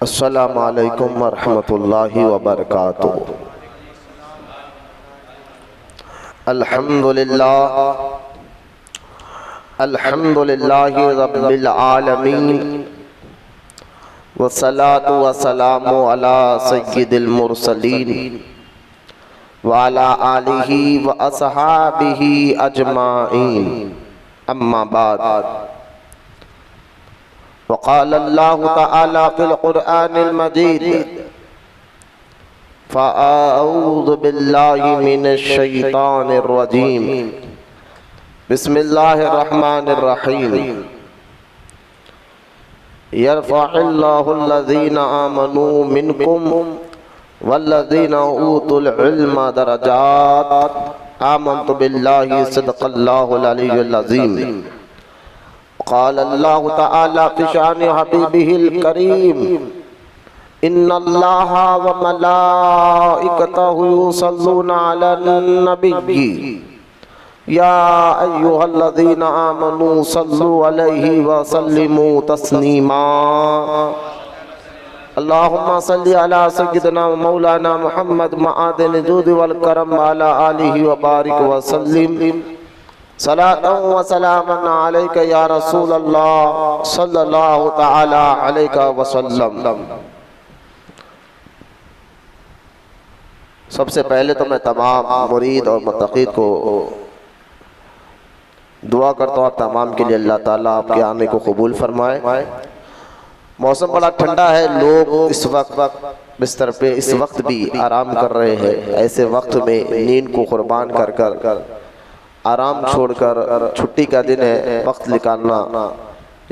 अस्सलामु अलैकुम वरहमतुल्लाहि वबरकातुहू। अल्हम्दुलिल्लाह अल्हम्दुलिल्लाहि रब्बिल आलमीन वस्सलातु वस्सलामु अला सय्यिदिल मुरसलीन व अला आलिहि व अस्हाबिहि अजमाइन। अम्मा बाद। वक़ाल अल्लाहु तआला फ़िल क़ुरआनिल मजीद फ़अऊज़ु बिल्लाहि मिनश शैतानिर रजीम। बिस्मिल्लाहिर रहमानिर रहीम। यरफ़अल्लाहुल्लज़ीना आमनू मिनकुम वल्लज़ीना ऊतुल इल्म दरजात। आमन्तु बिल्लाहि सदक़ल्लाहुल अलियुल अज़ीम। क़ाल अल्लाहु तआला फ़ी शानि हबीबिहिल करीम इन्नल्लाहा व मलाइकतहु युसल्लूना अलन नबिय्यि या अय्युहल्लज़ीना आमनू सल्लु अलैहि व सल्लिमू तस्लीमा। अल्लाहुम्मा सल्लि अला सय्यिदिना व मौलाना मुहम्मद मआदिन जुद वल करम अला आलिहि व बारिक व सल्लिम सलातन व सलामन अलैका या रसूल अल्लाह सल्लल्लाहु तआला अलैका व सल्लम। सबसे पहले तो मैं तमाम मुरीद और मुत्तक़ीद को दुआ करता हूँ आप तमाम के लिए अल्लाह ताला आपके आने को कबूल फरमाए। मौसम बड़ा ठंडा है, लोग इस वक्त बिस्तर पे इस वक्त भी आराम कर रहे हैं। ऐसे वक्त में नींद को कुर्बान कर कर आराम छोड़कर छुट्टी का दिन है, वक्त निकालना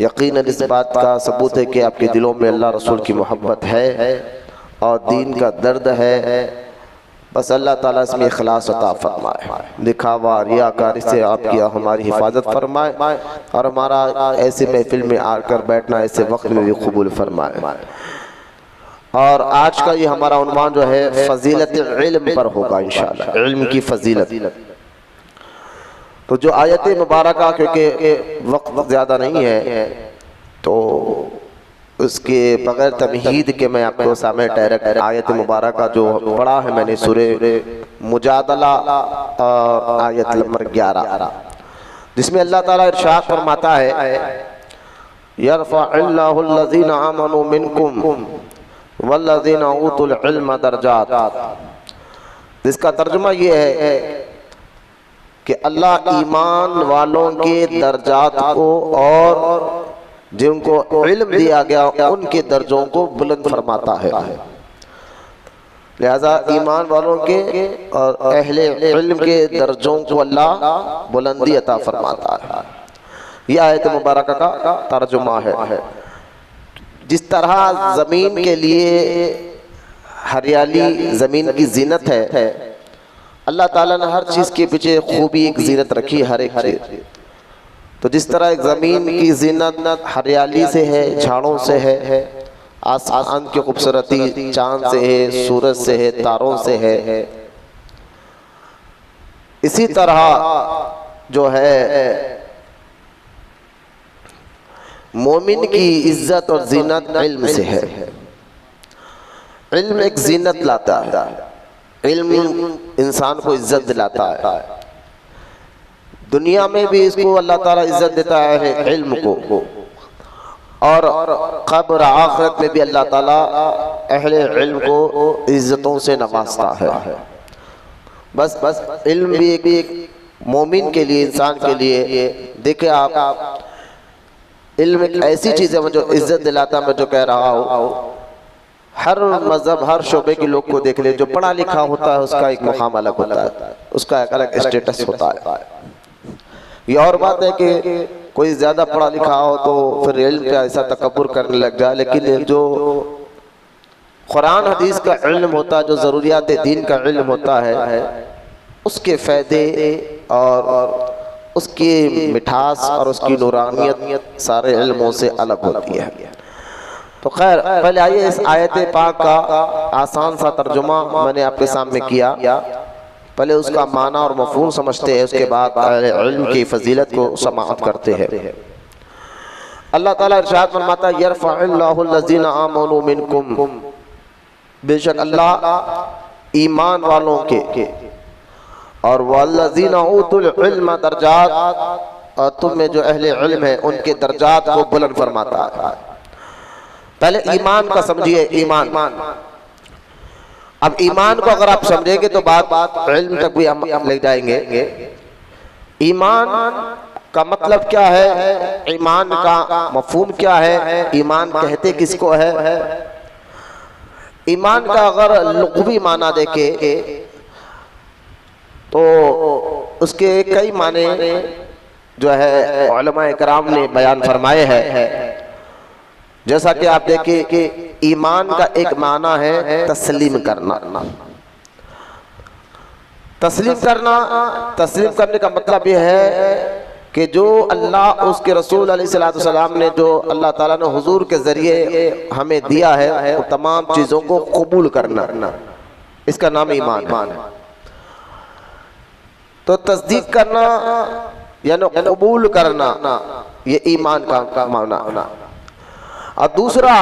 यकीनन इस बात का सबूत है कि आपके दिलों में अल्लाह रसूल की मोहब्बत है और दीन का दर्द है। बस अल्लाह ताला इसमें इखलास अता फरमाए, दिखावा रियाकारी से आपकी हमारी हिफाजत फरमाए और हमारा ऐसे महफिल में आकर बैठना ऐसे वक्त में भी कबूल फरमाए। और आज का ये हमारा उन्वान जो है फजीलत इल्म पर होगा इंशाअल्लाह, इल्म की फजीलत। तो जो आयत मुबारका, क्योंकि वक्त ज़्यादा नहीं है तो उसके बगैर तमहीद के मैं आपको सामने डायरेक्ट आयत मुबारका जो पढ़ा है मैंने सूरे मुजादला और आयत नंबर 11, जिसमें अल्लाह ताला इरशाद फरमाता है यरफ़अल्लाहुल्लज़ीना आमनू मिनकुम वल्लज़ीना ऊतुल इल्म दरजात। जिसका तर्जुमा ये है कि अल्लाह ईमान वालों के दर्जात को और जिनको इल्म दिया गया उनके दर्जों को बुलंद फरमाता है। लिहाजा ईमान वालों के और अहले इल्म के दर्जों को अल्लाह बुलंदी अता फरमाता है। यह आयत मुबारक का तर्जुमा है। जिस तरह ज़मीन के लिए हरियाली ज़मीन की जीनत है, अल्लाह ताला ने हर चीज़ के पीछे खूबी एक जीनत रखी है, हर एक चीज़। तो जिस तरह एक ज़मीन की जीनत हरियाली से है, झाड़ों से है, आसमान की खूबसूरती चांद से है, सूरज से है, तारों से है, इसी तरह जो है मोमिन की इज्जत और जीनत इल्म से है। इल्म एक जीनत लाता है, इल्म इंसान को इज्जत दिलाता है। दुनिया में भी इसको अल्लाह ताला इज्जत देता है इल्म को, और क़ब्र आखिरत में भी अल्लाह ताला अहले इल्म को इज्जतों से नवाजता है। बस इल्म भी एक मोमिन के लिए, इंसान के लिए, देखिए आप इल्म एक ऐसी चीज़ है जो इज्जत दिलाता है। मैं जो कह रहा हूँ, हर मज़हब हर शोबे के लोग को देख ले, जो पढ़ा लिखा होता है उसका एक मुकाम अलग होता है, उसका एक अलग स्टेटस होता है। ये और बात है कि कोई ज़्यादा पढ़ा लिखा हो तो फिर इल्म का ऐसा तकब्बुर करने लग जाए, लेकिन जो कुरान हदीस का इल्म होता है, जो ज़रूरियात दीन का इल्म होता है, उसके फ़ायदे और उसकी मिठास और उसकी नूरानियत सारे इल्मों से अलग होती है। तो खैर, पहले आइए इस आयत पाक का आसान सा तर्जुमा मैंने आपके सामने किया। पहले उसका माना और मफ़हूम समझते हैं, उसके बाद इल्म की फजीलत को समाअत करते हैं। अल्लाह ताला इरशाद फरमाता है यरफ़अल्लाहु लज़ीना आमनू मिनकुम, बेशक अल्लाह ईमान वालों के और वल्लज़ीना ऊतुल इल्म दर्जात, और तुम में जो अहले इल्म है उनके दर्जात को बुलंद फरमाता है। पहले ईमान का समझिए, ईमान। अब ईमान को अगर आप समझेंगे तो बात इल्म तक भी हम ले जाएंगे। ईमान का मतलब क्या है, ईमान का मफहूम क्या है, ईमान कहते किसको है। ईमान का अगर लुग़वी माना देखे तो उसके कई माने जो है उलमाए कराम ने बयान फरमाए हैं। जैसा कि आप देखिए कि ईमान का एक माना है तस्लीम करना। तस्लीम करने का मतलब यह है कि जो अल्लाह उसके रसूल अलैहिस्सलातु वस्सलाम ने जो अल्लाह ताला ने हुजूर के ज़रिए हमें दिया है वो तमाम चीज़ों को कबूल करना, इसका नाम ईमान है। तो तस्दीक करना यानी कबूल करना, ये ईमान का माना। और दूसरा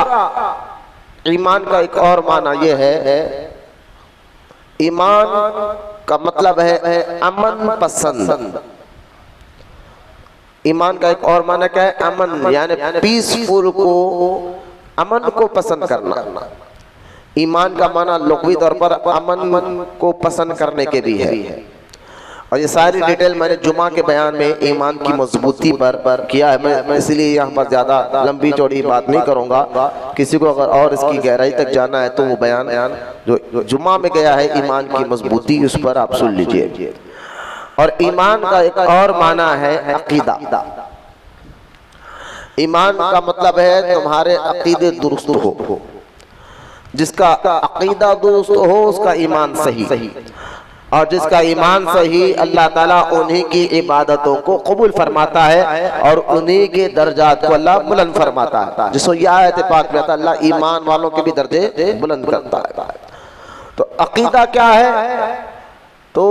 ईमान का एक और माना ये है, ईमान का मतलब है अमन पसंद। ईमान का एक और माना क्या है, अमन यानी पीसफुल को, अमन को पसंद करना। ईमान का माना लुग़वी तौर पर अमन को पसंद करने के भी है। और ये सारी डिटेल मैंने जुमा के बयान में ईमान की मजबूती पर किया है। मैं इसलिए यहाँ पर ज़्यादा लंबी चौड़ी बात नहीं करूँगा। किसी को अगर और इसकी गहराई तक जाना है तो वो बयान जो जुमा में गया है ईमान की मजबूती, उस पर आप सुन लीजिए। और ईमान का एक और माना है अकीदा। ईमान का मतलब है तुम्हारे अकीदे दुरुस्त हो। जिसका अकीदा दुरुस्त हो उसका ईमान सही, और जिसका ईमान सही अल्लाह ताला उन्हीं की इबादतों को कबूल फरमाता है और उन्हीं के दर्जात को अल्लाह बुलंद फरमाता है। जिसको यह आयत पाक में आता है अल्लाह ईमान वालों के भी दर्जे बुलंद करता है। तो अकीदा क्या है, तो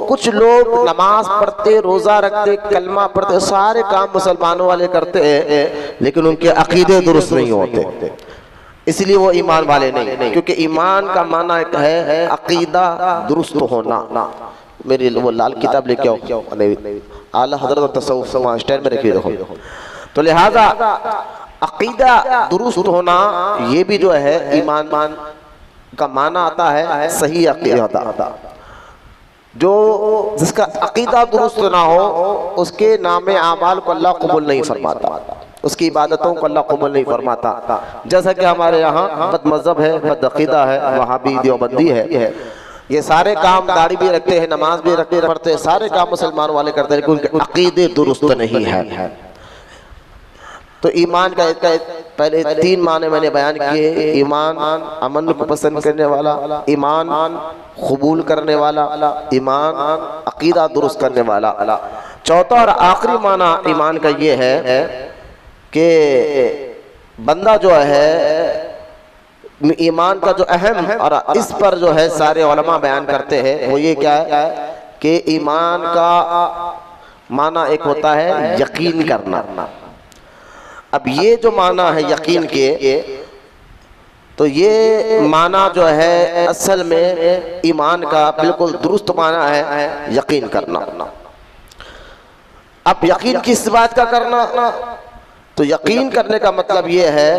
कुछ लोग नमाज पढ़ते, रोज़ा रखते, कलमा पढ़ते, सारे काम मुसलमानों वाले करते हैं, लेकिन उनके अकीदे दुरुस्त नहीं होते, इसलिए वो ईमान वाले नहीं। क्योंकि ईमान का माना एक है अकीदा दुरुस्त होना। मेरी वो लाल किताब लेके आओ, आला हज़रत और तसव्वुफ़ स्टैंड में रखिए देखो। तो लिहाजा अकीदा दुरुस्त होना ये भी जो है ईमान का माना आता है सही अकीदा। जो जिसका अकीदा दुरुस्त ना हो उसके नामे आमाल को अल्लाह कबूल नहीं फरमाता, उसकी इबादतों को अल्लाह कबूल नहीं फरमाता। जैसा कि हमारे यहाँ बद मज़हब है, बद अक़ीदा है, वहाबी देवबंदी है, ये सारे काम दाढ़ी भी रखते हैं, नमाज भी रखते पढ़ते हैं, सारे काम मुसलमान वाले करते हैं, लेकिन उनके अक़ीदे दुरुस्त नहीं है। तो ईमान का पहले 3 माने मैंने बयान किए। ईमान अमन को पसंद करने वाला, ईमान कबूल करने वाला, ईमान अक़ीदा दुरुस्त करने वाला। चौथा और आखिरी माना ईमान का ये है कि बंदा जो है ईमान का जो अहम है और इस पर जो है सारे उलमा बयान करते हैं वो ये क्या है कि ईमान का माना एक होता है यकीन करना। अब ये जो माना है यकीन के, तो ये माना जो है असल में ईमान का बिल्कुल दुरुस्त माना है यकीन करना। अब यकीन किस बात का करना, तो यकीन करने का मतलब ये है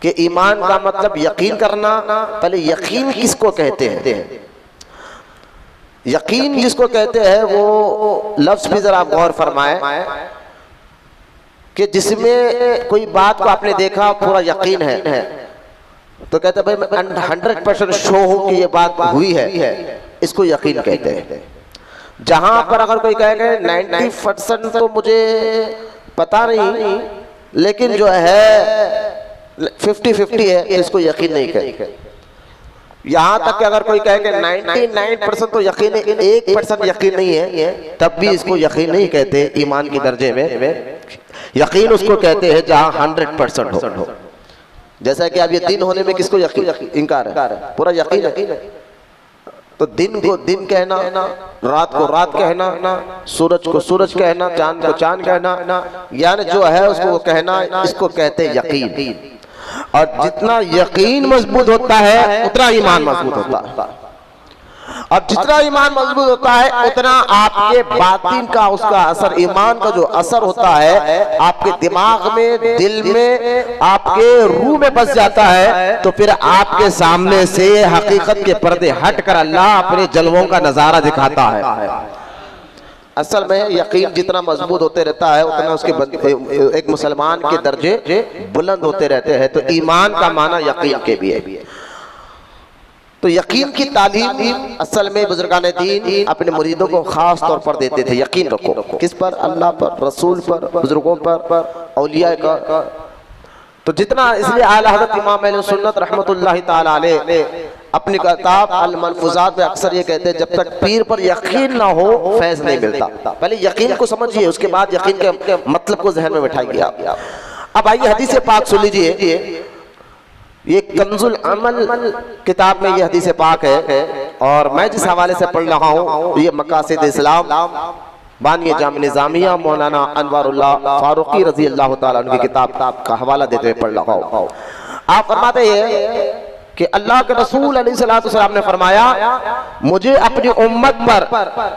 कि ईमान का मतलब यकीन करना। पहले यकीन किसको कहते हैं, यकीन जिसको कहते हैं वो लफ्ज़ भी जरा गौर फरमाए कि जिसमें कोई बात को आपने देखा पूरा यकीन है, तो कहते भाई 100% शो हो कि ये बात हुई है, इसको यकीन कहते हैं। जहां पर अगर कोई कहेगा 90% तो मुझे पता नहीं, लेकिन जो है 50-50 है, इसको यकीन नहीं कहते। यहाँ तक कि अगर कोई कहेगा 99% तो यकीन है, 1% यकीन नहीं है, तब भी इसको यकीन नहीं कहते। ईमान के दर्जे में यकीन उसको कहते हैं जहाँ 100% हो। जैसा कि अब ये दिन होने में किसको यकीन इनकार है, पूरा यकीन है। तो दिन को दिन कहना, रात को रात कहना, सूरज को सूरज कहना, चांद को चांद कहना, यानी जो है उसको कहना, इसको कहते हैं यकीन। और जितना यकीन मजबूत होता है उतना ईमान मजबूत होता है। अब जितना ईमान मजबूत होता है उतना आपके बातिन का उसका असर, ईमान का जो असर होता है आपके दिमाग में, दिल में, आपके रूह में बस जाता है। तो फिर आपके सामने से हकीकत के पर्दे हटकर अल्लाह अपने जलवों का नजारा दिखाता है। असल में यकीन जितना मजबूत होते रहता है उतना उसके एक मुसलमान के दर्जे बुलंद होते रहते हैं। तो ईमान का माना यकीन के भी है। तो यकीन की तालीम असल में बुजुर्गान दीन अपने मुरीदों को खास तौर पर देते थे। यकीन रखो किस पर? अल्लाह पर, रसूल पर, बुजुर्गों पर, औलिया का। तो जितना, इसलिए आला हज़रत इमाम अहले सुन्नत रहमतुल्लाहि ताला अलैह अपनी किताब अल मनफूजात में अक्सर ये कहते हैं जब तक पीर पर यकीन ना हो फैज़ नहीं मिलता। पहले यकीन को समझिए, उसके बाद यकीन के मतलब को जहन में बिठाइए आप। अब आइए हदीस पाक सुन लीजिए। ये कंजुल अमल किताब में ये हदीस पाक है और मैं जिस हवाले से पढ़ रहा हूँ ये मकासिद इस्लाम बानी जाम निजामिया मौलाना अनवारुल्लाह फारूकी रजी अल्लाह ताला उनकी किताब का हवाला देते हुए पढ़ रहा हूँ। आप फरमाते हैं कि अल्लाह के रसूल अलैहिस्सलाम ने फरमाया, मुझे अपनी उम्मत पर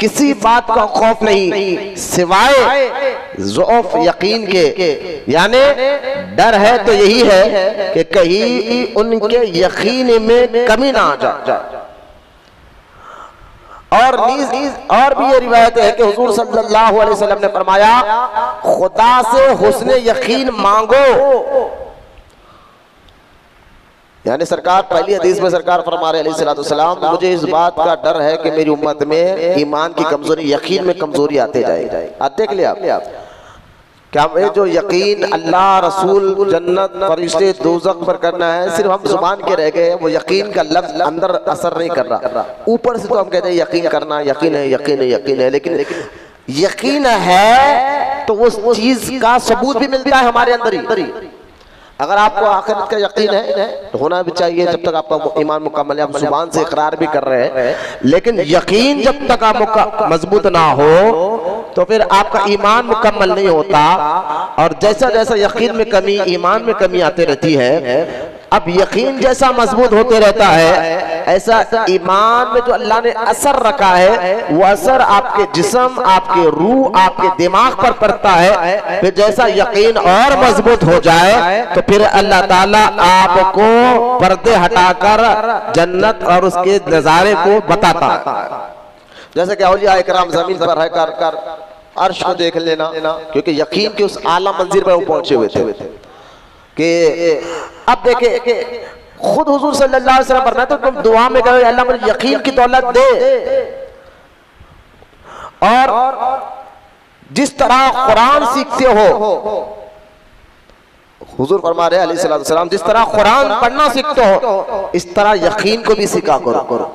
किसी बात का खौफ नहीं सिवाय ज़ौफ़ यकीन के, यानी डर है तो यही है कि कहीं उनके यकीन में कमी ना आ जाए। और भी ये रिवायत है कि हुजूर सल्लल्लाहु अलैहि वसल्लम ने फरमाया, खुदा से हुस्न यकीन मांगो। यानी सरकार पहली हदीस में सरकार फरमा रहे अलैहिस्सलाम, मुझे इस बात का डर है कि मेरी उम्मत में ईमान की कमजोरी, यकीन में कमजोरी आते जाए। आते के लिए आप क्या ये जो यकीन अल्लाह, रसूल, जन्नत, फरिश्ते, दोज़ख पर करना है, सिर्फ हम जुबान के रह गए। वो यकीन का लफ्ज अंदर असर नहीं कर रहा। ऊपर से तो हम कहते हैं यकीन करना, यकीन है, यकीन है, यकीन है, लेकिन यकीन है तो उस चीज का सबूत भी मिलता है हमारे अंदर ही। अगर आपको आखिरत का यकीन है तो होना भी चाहिए। जब तक आपका ईमान मुकम्मल है, आप जुबान से इकरार भी कर रहे हैं, लेकिन यकीन जब तक आप मजबूत ना हो तो फिर आपका ईमान मुकम्मल नहीं होता। और जैसा जैसा यकीन में कमी, ईमान में कमी आती रहती है, अब यकीन जैसा मजबूत होते रहता है, ऐसा ईमान में जो अल्लाह ने असर रखा है वो असर आपके जिस्म, आपके रूह, आपके दिमाग पर पड़ता है। फिर जैसा यकीन और मजबूत हो जाए तो फिर अल्लाह ताला आपको पर्दे हटाकर जन्नत और उसके नजारे को बताता है। जैसे कि औलिया इकराम जमीन पर है कर अर्श को देख लेना, क्योंकि यकीन के उस आला मंजिल पर वो पहुंचे हुए थे कि अब देखे खुद हुजूर सल्लल्लाहु अलैहि वसल्लम फरमाते, तुम दुआ में कहो अल्लाह मुझे यकीन की दौलत दे। और जिस तरह कुरान सीखते हो, हुजूर फरमा रहे अलैहिस्सलाम, जिस तरह कुरान पढ़ना सीखते हो इस तरह यकीन को भी सीखा करो।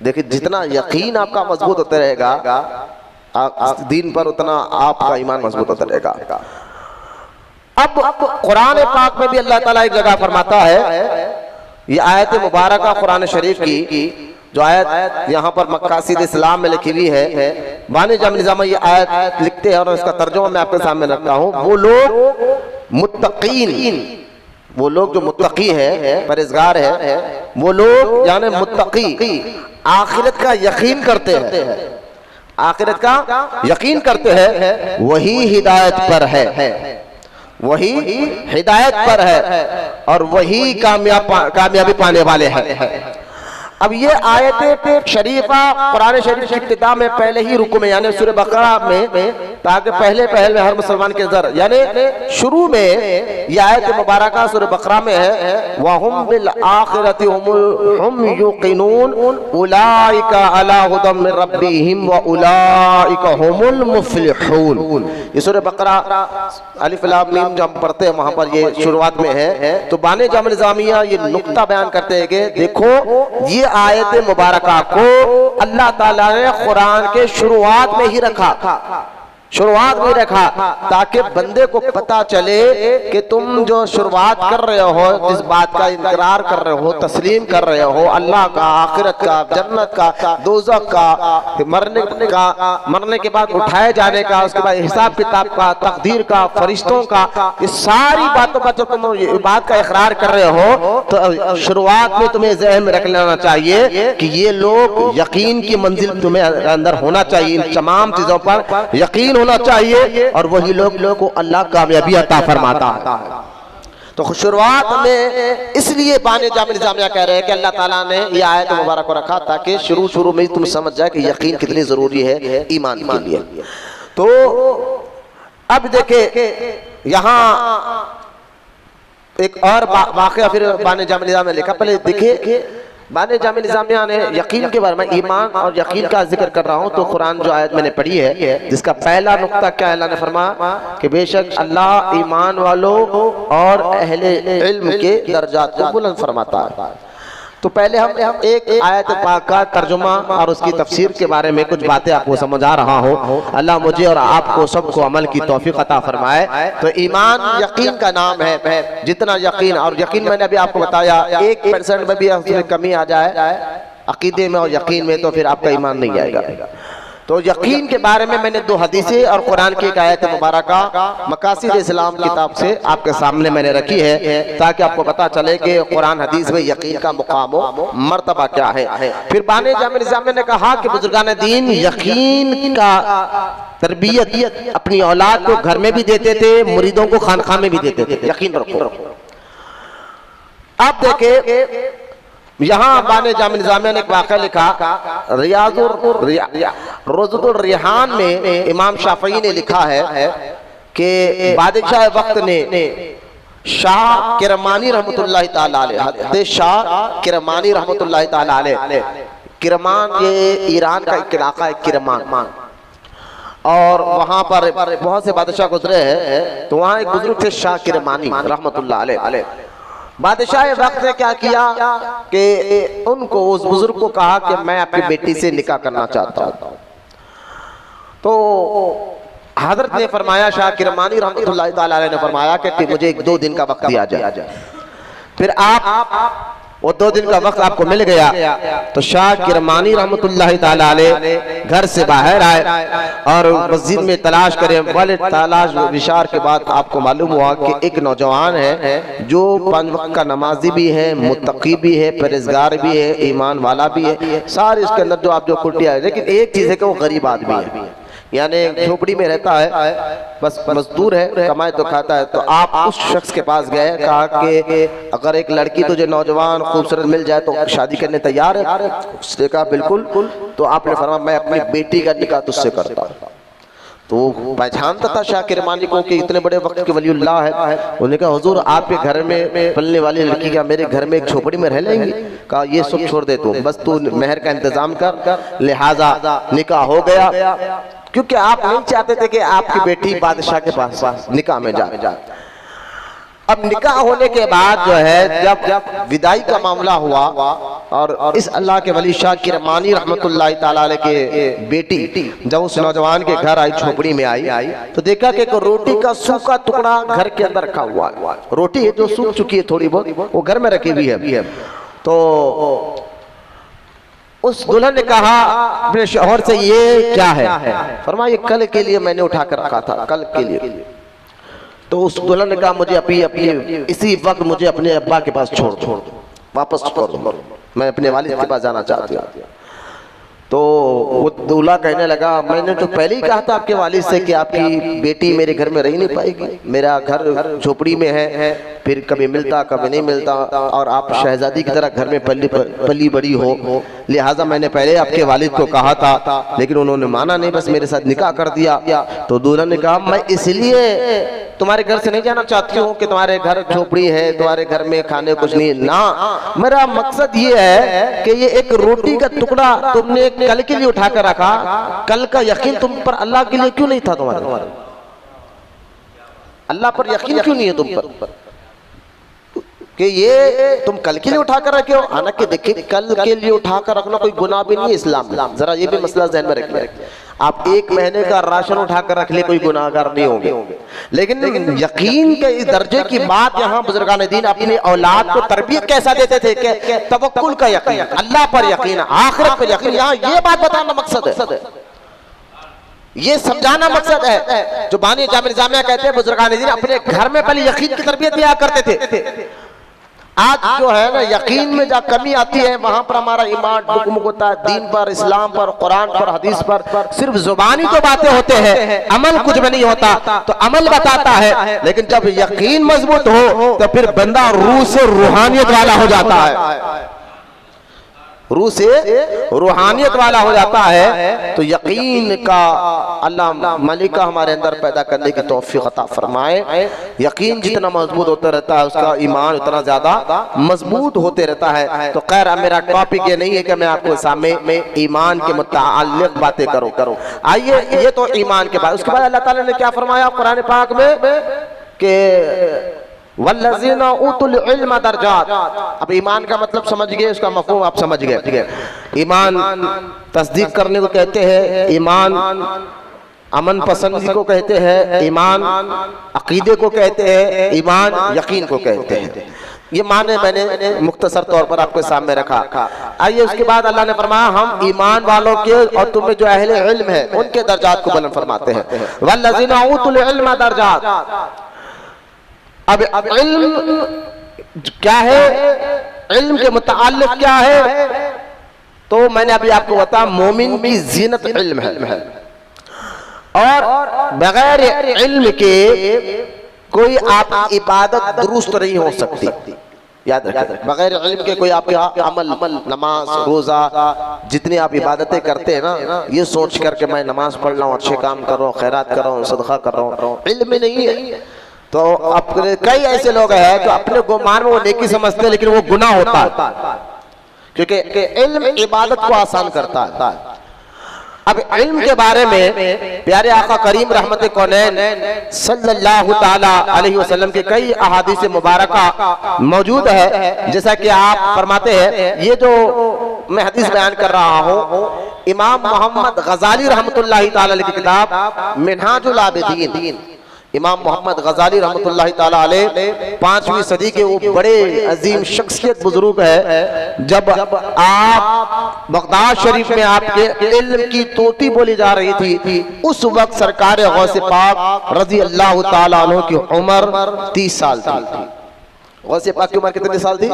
देखिए जितना यकीन आपका मजबूत होता रहेगा दीन पर, उतना आपका ईमान मजबूत होता रहेगा। अब कुरान पाक में भी अल्लाह ताला एक जगह फरमाता है, ये आयत मुबारक कुरान शरीफ की जो आयत यहाँ पर मकासिद इस्लाम में लिखी हुई है, बानी जाम निज़ाम ये आयत लिखते हैं और इसका तर्जुमा मैं आपके सामने रखता हूँ। वो लोग मुत्तकीन, वो लोग जो मुत्तकी है, परहेज़गार है, वो लोग यानी मुत्तकी आखिरत का यकीन करते हैं, आखिरत का यकीन करते हैं, वही हिदायत पर है, वही हिदायत पर है और वही कामयाबी पाने वाले हैं। अब ये आयत शरीफा कुरान शरीफ की इब्तिदा में पहले ही रुकू में यानी सूरह बकरा में, ताकि पहले में हर मुसलमान के नजर यानी शुरू में ये आयत मुबारक सूरह बकरा में है, वहुम बिल आखिरति हुम युकिनून उलाइका अला हुदम मिन रब्बिहिम व उलाइका हुमुल मुफ्लिहून। ये सूरह बकरा अलिफ लाम मीम जो हम पढ़ते हैं वहां पर ये शुरुआत में है। तो बानी जाम निज़ामिया ये नुक्ता बयान करते हैं कि देखो ये आयत मुबारका को अल्लाह ताला ने कुरान के शुरुआत में ही रखा। शुरुआत में रखा ताकि बंदे को पता चले कि तुम जो शुरुआत कर रहे हो, जिस बात का इनकार कर रहे हो, तस्लीम कर रहे हो, अल्लाह का, आखिरत का, जन्नत का, दोज़ख का, मरने के बाद उठाए जाने का, उसके बाद हिसाब किताब का, तकदीर का, फरिश्तों का, इस सारी बातों पर जब तुम ये बात का इकरार कर रहे हो तो शुरुआत में तुम्हें ज़हन में रख लेना चाहिए कि ये लोग यकीन की मंजिल तुम्हें अंदर होना चाहिए, इन तमाम चीजों पर यकीन होना चाहिए, और वही लोगों को अल्लाह कामयाबी अता फरमाता है। तो शुरुआत में इसलिए बाने जामिल जामिया कह रहे हैं कि अल्लाह ताला ने ये आयत मुबारक को रखा ताकि शुरू में तुम समझ जाए कि यकीन कितनी जरूरी है ईमान के लिए। तो अब देखे यहाँ एक और वाक़या फिर बाने जामिल जामिया लिखा। पहले देखे बाने जामिल जामिया ने यकीन के बारे में, ईमान और यकीन का जिक्र कर रहा हूँ, तो कुरान जो आयत मैंने पढ़ी है जिसका पहला नुक्ता क्या अल्लाह ने फरमाया कि बेशक अल्लाह ईमान वालों और अहले इल्म के दर्जात को बुलंद फरमाता है। तो पहले हम एक आयत पाक का तर्जुमा और उसकी तफसीर के बारे में कुछ बातें आपको समझा रहा हूँ। अल्लाह मुझे और आपको सबको अमल की तौफीक अता फरमाए। तो ईमान यकीन का नाम है। जितना यकीन, और यकीन मैंने अभी आपको बताया 1% में भी उसमें कमी आ जाए अकीदे में और यकीन में तो फिर आपका ईमान नहीं आएगा। तो यकीन के बारे में मैंने 2 हदीसें और कुरान की एक आयत मुबारका मकासिद इस्लाम किताब से आपके सामने मैंने रखी है ताकि आपको पता चले कि कुरान हदीस में यकीन का मुकाम मर्तबा क्या है। फिर बाने जामिल जामिया ने कहा कि बुजुर्गान दीन यकीन का तरबियत अपनी औलाद को घर में भी देते थे, मुरीदों को खानखा में भी देते थे, यकीन रखो। आप देखे यहाँ बाने जामिल जामिया ने एक वाक़या लिखा, रोज़ुल रिहान में इमाम शाफ़ई ने लिखा है कि बादशाह वक्त ने शाह किरमानी रहमतुल्लाह ताला अलैह, शाह किरमानी रहमतुल्लाह ताला अलैह, किरमान ये ईरान का एक इलाका है किरमान, और वहाँ पर बहुत से बादशाह गुजरे हैं। तो वहाँ एक बुजुर्ग थे शाह किरमानी रहमतुल्लाह अलैह। बादशाह वक्त ने क्या किया कि उनको, उस बुजुर्ग को कहा कि मैं आपकी बेटी से निकाह करना चाहता हूँ। तो हजरत ने फरमाया, शाह किरमानी रहमतुल्लाह ताला अलैह ने फरमाया कि मुझे 1-2 दिन का वक्त दिया जाए। फिर आप वो 2 दिन का वक्त आपको मिल गया तो शाह किरमानी रहमतुल्लाह ताला अलैह घर से बाहर आए और मस्जिद में तलाश करें वाले तलाश विचार के बाद आपको मालूम हुआ कि एक नौजवान है जो 5 वक्त का नमाजी भी है, मुत्तकी भी है, परहेजगार भी है, ईमान वाला भी है, सारे इसके अंदर जो आप जो कुटिया है। लेकिन एक चीज है कि वो गरीब आदमी है, यानी झोपड़ी में रहता है, बस मजदूर है, कमाए तो खाता है। तो आप उस शख्स के पास गए, कहा कि अगर एक लड़की तुझे नौजवान खूबसूरत मिल जाए तो शादी करने तैयार है? उसने कहा बिल्कुल। तो आपने फरमाया मैं अपनी बेटी का निकाह तुझसे करता हूँ। तो पहचानता था शाह किरमानी को कि इतने बड़े वक्त के वलीउल्लाह है। उन्होंने कहा हुजूर आपके घर में पलने वाली लड़की का मेरे घर में एक झोपड़ी में रह लेंगी? कहा ये सब छोड़ दे तू, बस तू मेहर का इंतजाम कर। लिहाजा निकाह हो गया, क्योंकि आप नहीं चाहते थे कि आपकी बेटी बादशाह के पास निकाह में जाए। अब निकाह होने के बाद जो है जब विदाई का मामला हुआ और इस अल्लाह के वली शाह किरमानी रहमतुल्लाह ताला अलैह के बेटी जब उस नौजवान के घर आई, झोपड़ी में आई तो देखा कि एक रोटी का सूखा टुकड़ा घर के अंदर रखा हुआ है। रोटी है जो सूख चुकी है थोड़ी बहुत, वो घर में रखी हुई है। तो उस दुल्हन ने कहा अपने शौहर से ये क्या है? फरमाया ये कल के लिए मैंने उठा कर रखा था, कल के लिए। तो उस दुल्हन ने कहा मुझे अपनी इसी वक्त मुझे अपने अब्बा के पास छोड़ दो, वापस छोड़ दो, मैं अपने वालिद के पास जाना चाहती हूँ। तो वो दूल्हा कहने लगा मैंने तो पहले ही कहा था आपके वालिद से कि आपकी बेटी मेरे घर में रह नहीं पाएगी, मेरा घर झोपड़ी में है, फिर कभी मिलता कभी नहीं मिलता, और आप शहजादी की तरह घर में पली बड़ी हो, लिहाजा मैंने पहले आपके वालिद को कहा था लेकिन उन्होंने माना नहीं, बस मेरे साथ निकाह कर दिया। तो दुल्हन ने कहा मैं इसलिए तुम्हारे घर से नहीं जाना चाहती हूँ कि तुम्हारे घर झोपड़ी है, तुम्हारे घर में खाने कुछ नहीं ना, मेरा मकसद ये है कि ये एक रोटी का टुकड़ा तुमने कल के लिए उठा कर रखा, कल का यकीन तुम पर अल्लाह के लिए क्यों नहीं था? तुम्हारे अल्लाह पर यकीन क्यों नहीं है तुम पर कि ये तुम कल के लिए उठा कर रखे हो? हालांकि देखिए कल के लिए उठा कर रखना कोई गुनाह भी नहीं है इस्लाम में, जरा ये भी मसला ज़हन में रखिए। आप एक महीने का राशन उठाकर रख ले, कोई गुनाहगार नहीं होंगे। लेकिन यकीन के इस दर्जे की बात यहाँ बुजुर्गान दीन अपनी औलाद को तरबियत कैसा देते थे कि तवक्कुल का यकीन, अल्लाह पर यकीन, आखिरत पर यकीन। यहाँ ये बात बताना मकसद है, ये समझाना मकसद है। जो बानी जामिया कहते हैं बुजुर्गान दीन अपने घर में पहले यकीन की तरबियत दिया करते थे। आज जो है ना यकीन में जहाँ कमी आती है वहां पर हमारा ईमान डुकमुक होता है। दीन पर, इस्लाम पर, कुरान पर, हदीस पर सिर्फ जुबानी तो बातें होते हैं, अमल कुछ भी नहीं होता। तो अमल बताता है, लेकिन जब यकीन मजबूत हो तो फिर बंदा रूह से रूहानियत वाला हो जाता है, रूह से रूहानियत वाला हो जाता है। तो यकीन का अल्लाह मलिका हमारे अंदर पैदा करने की तौफीक अता फरमाए। यकीन जितना मजबूत होता रहता है उसका ईमान उतना ज्यादा मजबूत होते रहता है। तो खैर, मेरा टॉपिक ये नहीं है कि मैं आपको सामने ईमान के मुताल्लिक बातें करूं। आइए, ये तो ईमान के बाद, उसके बाद अल्लाह ताला ने क्या फरमाया कुरान पाक में कि वल्लज़ीना ऊतुल इल्म दरजात। अब ईमान का मतलब समझ गए, उसका मफ़हूम आप समझ गए, ठीक है। ईमान तस्दीक करने को कहते हैं, ईमान अमन पसंदी को कहते हैं, ईमान अकीदे को कहते हैं, ईमान यकीन को कहते हैं। ये माने मैंने मुख्तसर तौर पर आपके सामने रखा। आइए, उसके बाद अल्लाह ने फरमाया हम ईमान वालों के और तुम्हें जो अहले इल्म है उनके दर्जात को बुलंद फरमाते हैं। वल्लज़ीना ऊतुल इल्म दरजात। अब इल्म क्या है, इल्म के मुताल्लिक क्या है? तो मैंने अभी आपको बताया मोमिन की जीनत इल्म है, और बगैर इल्म के कोई आपकी इबादत दुरुस्त नहीं हो सकती। याद रखें, बगैर इल्म के कोई आपके अमल, नमाज, रोजा, जितनी आप इबादतें करते हैं ना, ये सोच करके मैं नमाज पढ़ रहा हूँ, अच्छे काम कर रहा हूँ, खैरात कर रहा हूँ, सदका कर रहा हूँ, इल्म नहीं है। तो अपने कई ऐसे लोग हैं जो अपने गुमान में वो नेकी समझते हैं, लेकिन वो गुनाह होता है, क्योंकि इल्म इबादत को आसान करता है। अब इल्म के बारे में प्यारे आका करीम रहमत कौनैन सल्लल्लाहु ताला अलैहि वसल्लम के कई अहादीस मुबारका मौजूद है। जैसा कि आप फरमाते हैं, ये जो मैं हदीस बयान कर रहा हूँ, इमाम मोहम्मद गजाली रहमतुल्लाहि ताला अलैहि की किताब मिनहाजुल आबिदीन, इमाम मोहम्मद गजाली रहमतुल्लाहि ताला अलैह 5वीं सदी के वो बड़े अजीम शख्सियत बुजुर्ग है। जब आप बगदाद शरीफ में आपके इल्म की तोती बोली जा रही थी, उस वक्त सरकार गौसे पाक रजी अल्लाह ताला अन्हु की उम्र 30 साल थी। गौसे पाक की उम्र कितने साल थी?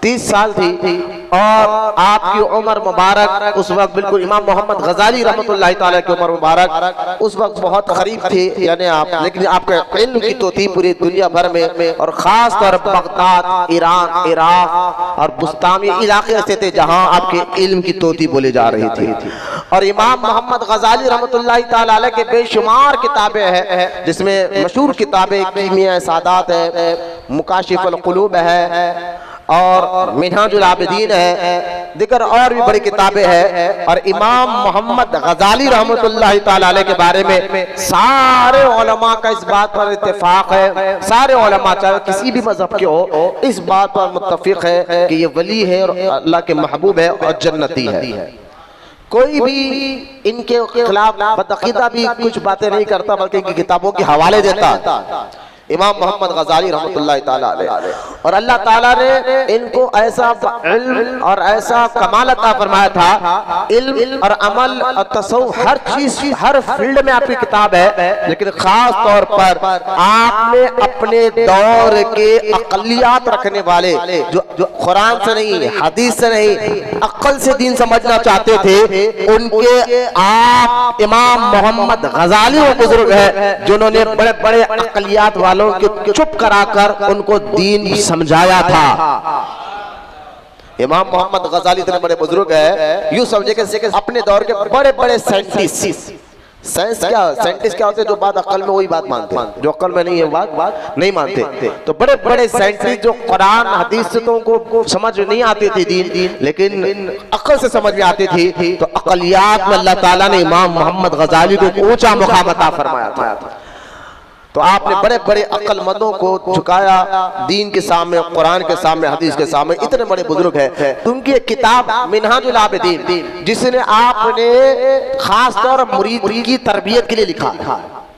30 साल थी। और आपकी उम्र मुबारक उस वक्त बिल्कुल इमाम मोहम्मद गजाली रहमतुल्लाहि ताला की उम्र मुबारक उस वक्त बहुत करीब थी, यानी आप, लेकिन आपके इल्म की तो थी पूरी दुनिया भर में, और खास तौर पर बगदाद, ईरान, इराक और बुस्तामी इलाके ऐसे थे जहाँ आपके इल्म की तोती बोली जा रही थी। और इमाम मोहम्मद गजाली रहमतुल्लाहि ताला अलैह के बेशुमार किताबें हैं, जिसमें मशहूर किताबें कीमिया सादात है, मुकाशिफुल कुलूब है, और मिनहाजुल आबिदीन है, दिगर और भी बड़ी किताबें हैं। और इमाम मोहम्मद गजाली रहमतुल्लाहि ताला अलैह के बारे में सारे उलमा का इस बात पर इत्तेफाक है, सारे उलमा चाहे किसी भी मजहब के हो, इस बात पर मुत्तफिक है कि ये वली है और अल्लाह के महबूब है और जन्नती है। कोई भी इनके खिलाफ बदअकीदा भी कुछ बातें नहीं करता, बल्कि इनकी किताबों के हवाले देता इमाम मोहम्मद गजाली रहमतुल्लाहि ताला अलैह। और अल्लाह ताला ने इनको ऐसा इल्म और ऐसा कमाल अता फरमाया था, इल्म और अमल और तसव्वुफ हर चीज, हर फील्ड में आपकी किताब है। लेकिन खास तौर पर आपने अपने दौर के अक़लियात रखने वाले, जो कुरान से नहीं, हदीस से नहीं, अक्ल से दीन समझना चाहते थे, उनके आप इमाम मोहम्मद गजाली वो बुजुर्ग है जिन्होंने बड़े बड़े अक़लियात वालों के चुप कराकर उनको दीन समझाया था। इमाम मोहम्मद गजाली इतने बड़े बुजुर्ग है, यूं समझे कि अपने दौर के बड़े बड़े साइंटिस्ट, साइंटिस्ट क्या होते हैं? जो बात अक्ल में वही बात मानते हैं, जो अक्ल में नहीं है बात नहीं मानते। तो बड़े बड़े साइंटिस्ट जो कुरान हदीस से तो उनको समझ नहीं आती थी दीन, लेकिन अक्ल से समझ में आती थी। तो अक़लियात में अल्लाह ताला ने इमाम मोहम्मद गजाली को ऊंचा मुकाम अता फरमाया था। तो आपने बड़े बड़े अक्लमंदों को झुकाया दीन के सामने, कुरान के सामने, हदीस के सामने। इतने बड़े बुजुर्ग हैं। उनकी एक किताब मिनहाजुल आबिदीन, जिसने आपने खास तौर पर मुरीद की तरबियत के लिए लिखा।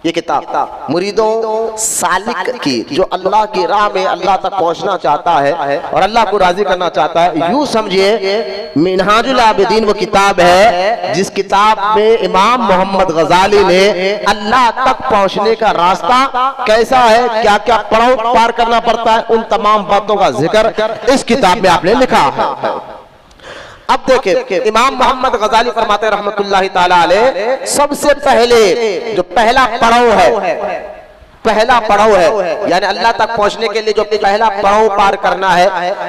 ये किताब मुरीदों सालिक की, जो अल्लाह की राह में अल्लाह तक पहुंचना चाहता है और अल्लाह को राजी करना चाहता है, यूं समझिए मिनहाजुल आबिदीन वो किताब है जिस किताब में इमाम मोहम्मद गजाली ने अल्लाह तक पहुंचने का रास्ता कैसा है, क्या क्या पड़ाव पार करना पड़ता है, उन तमाम बातों का जिक्र इस किताब में आपने लिखा है। अब देखें, इमाम मोहम्मद गजाली फरमाते रहमतुल्लाहि ताला अलैह, सबसे पहले जो पहला पड़ाव है, यानी अल्लाह तक पहुंचने के लिए जो पहला पड़ाव पार करना है,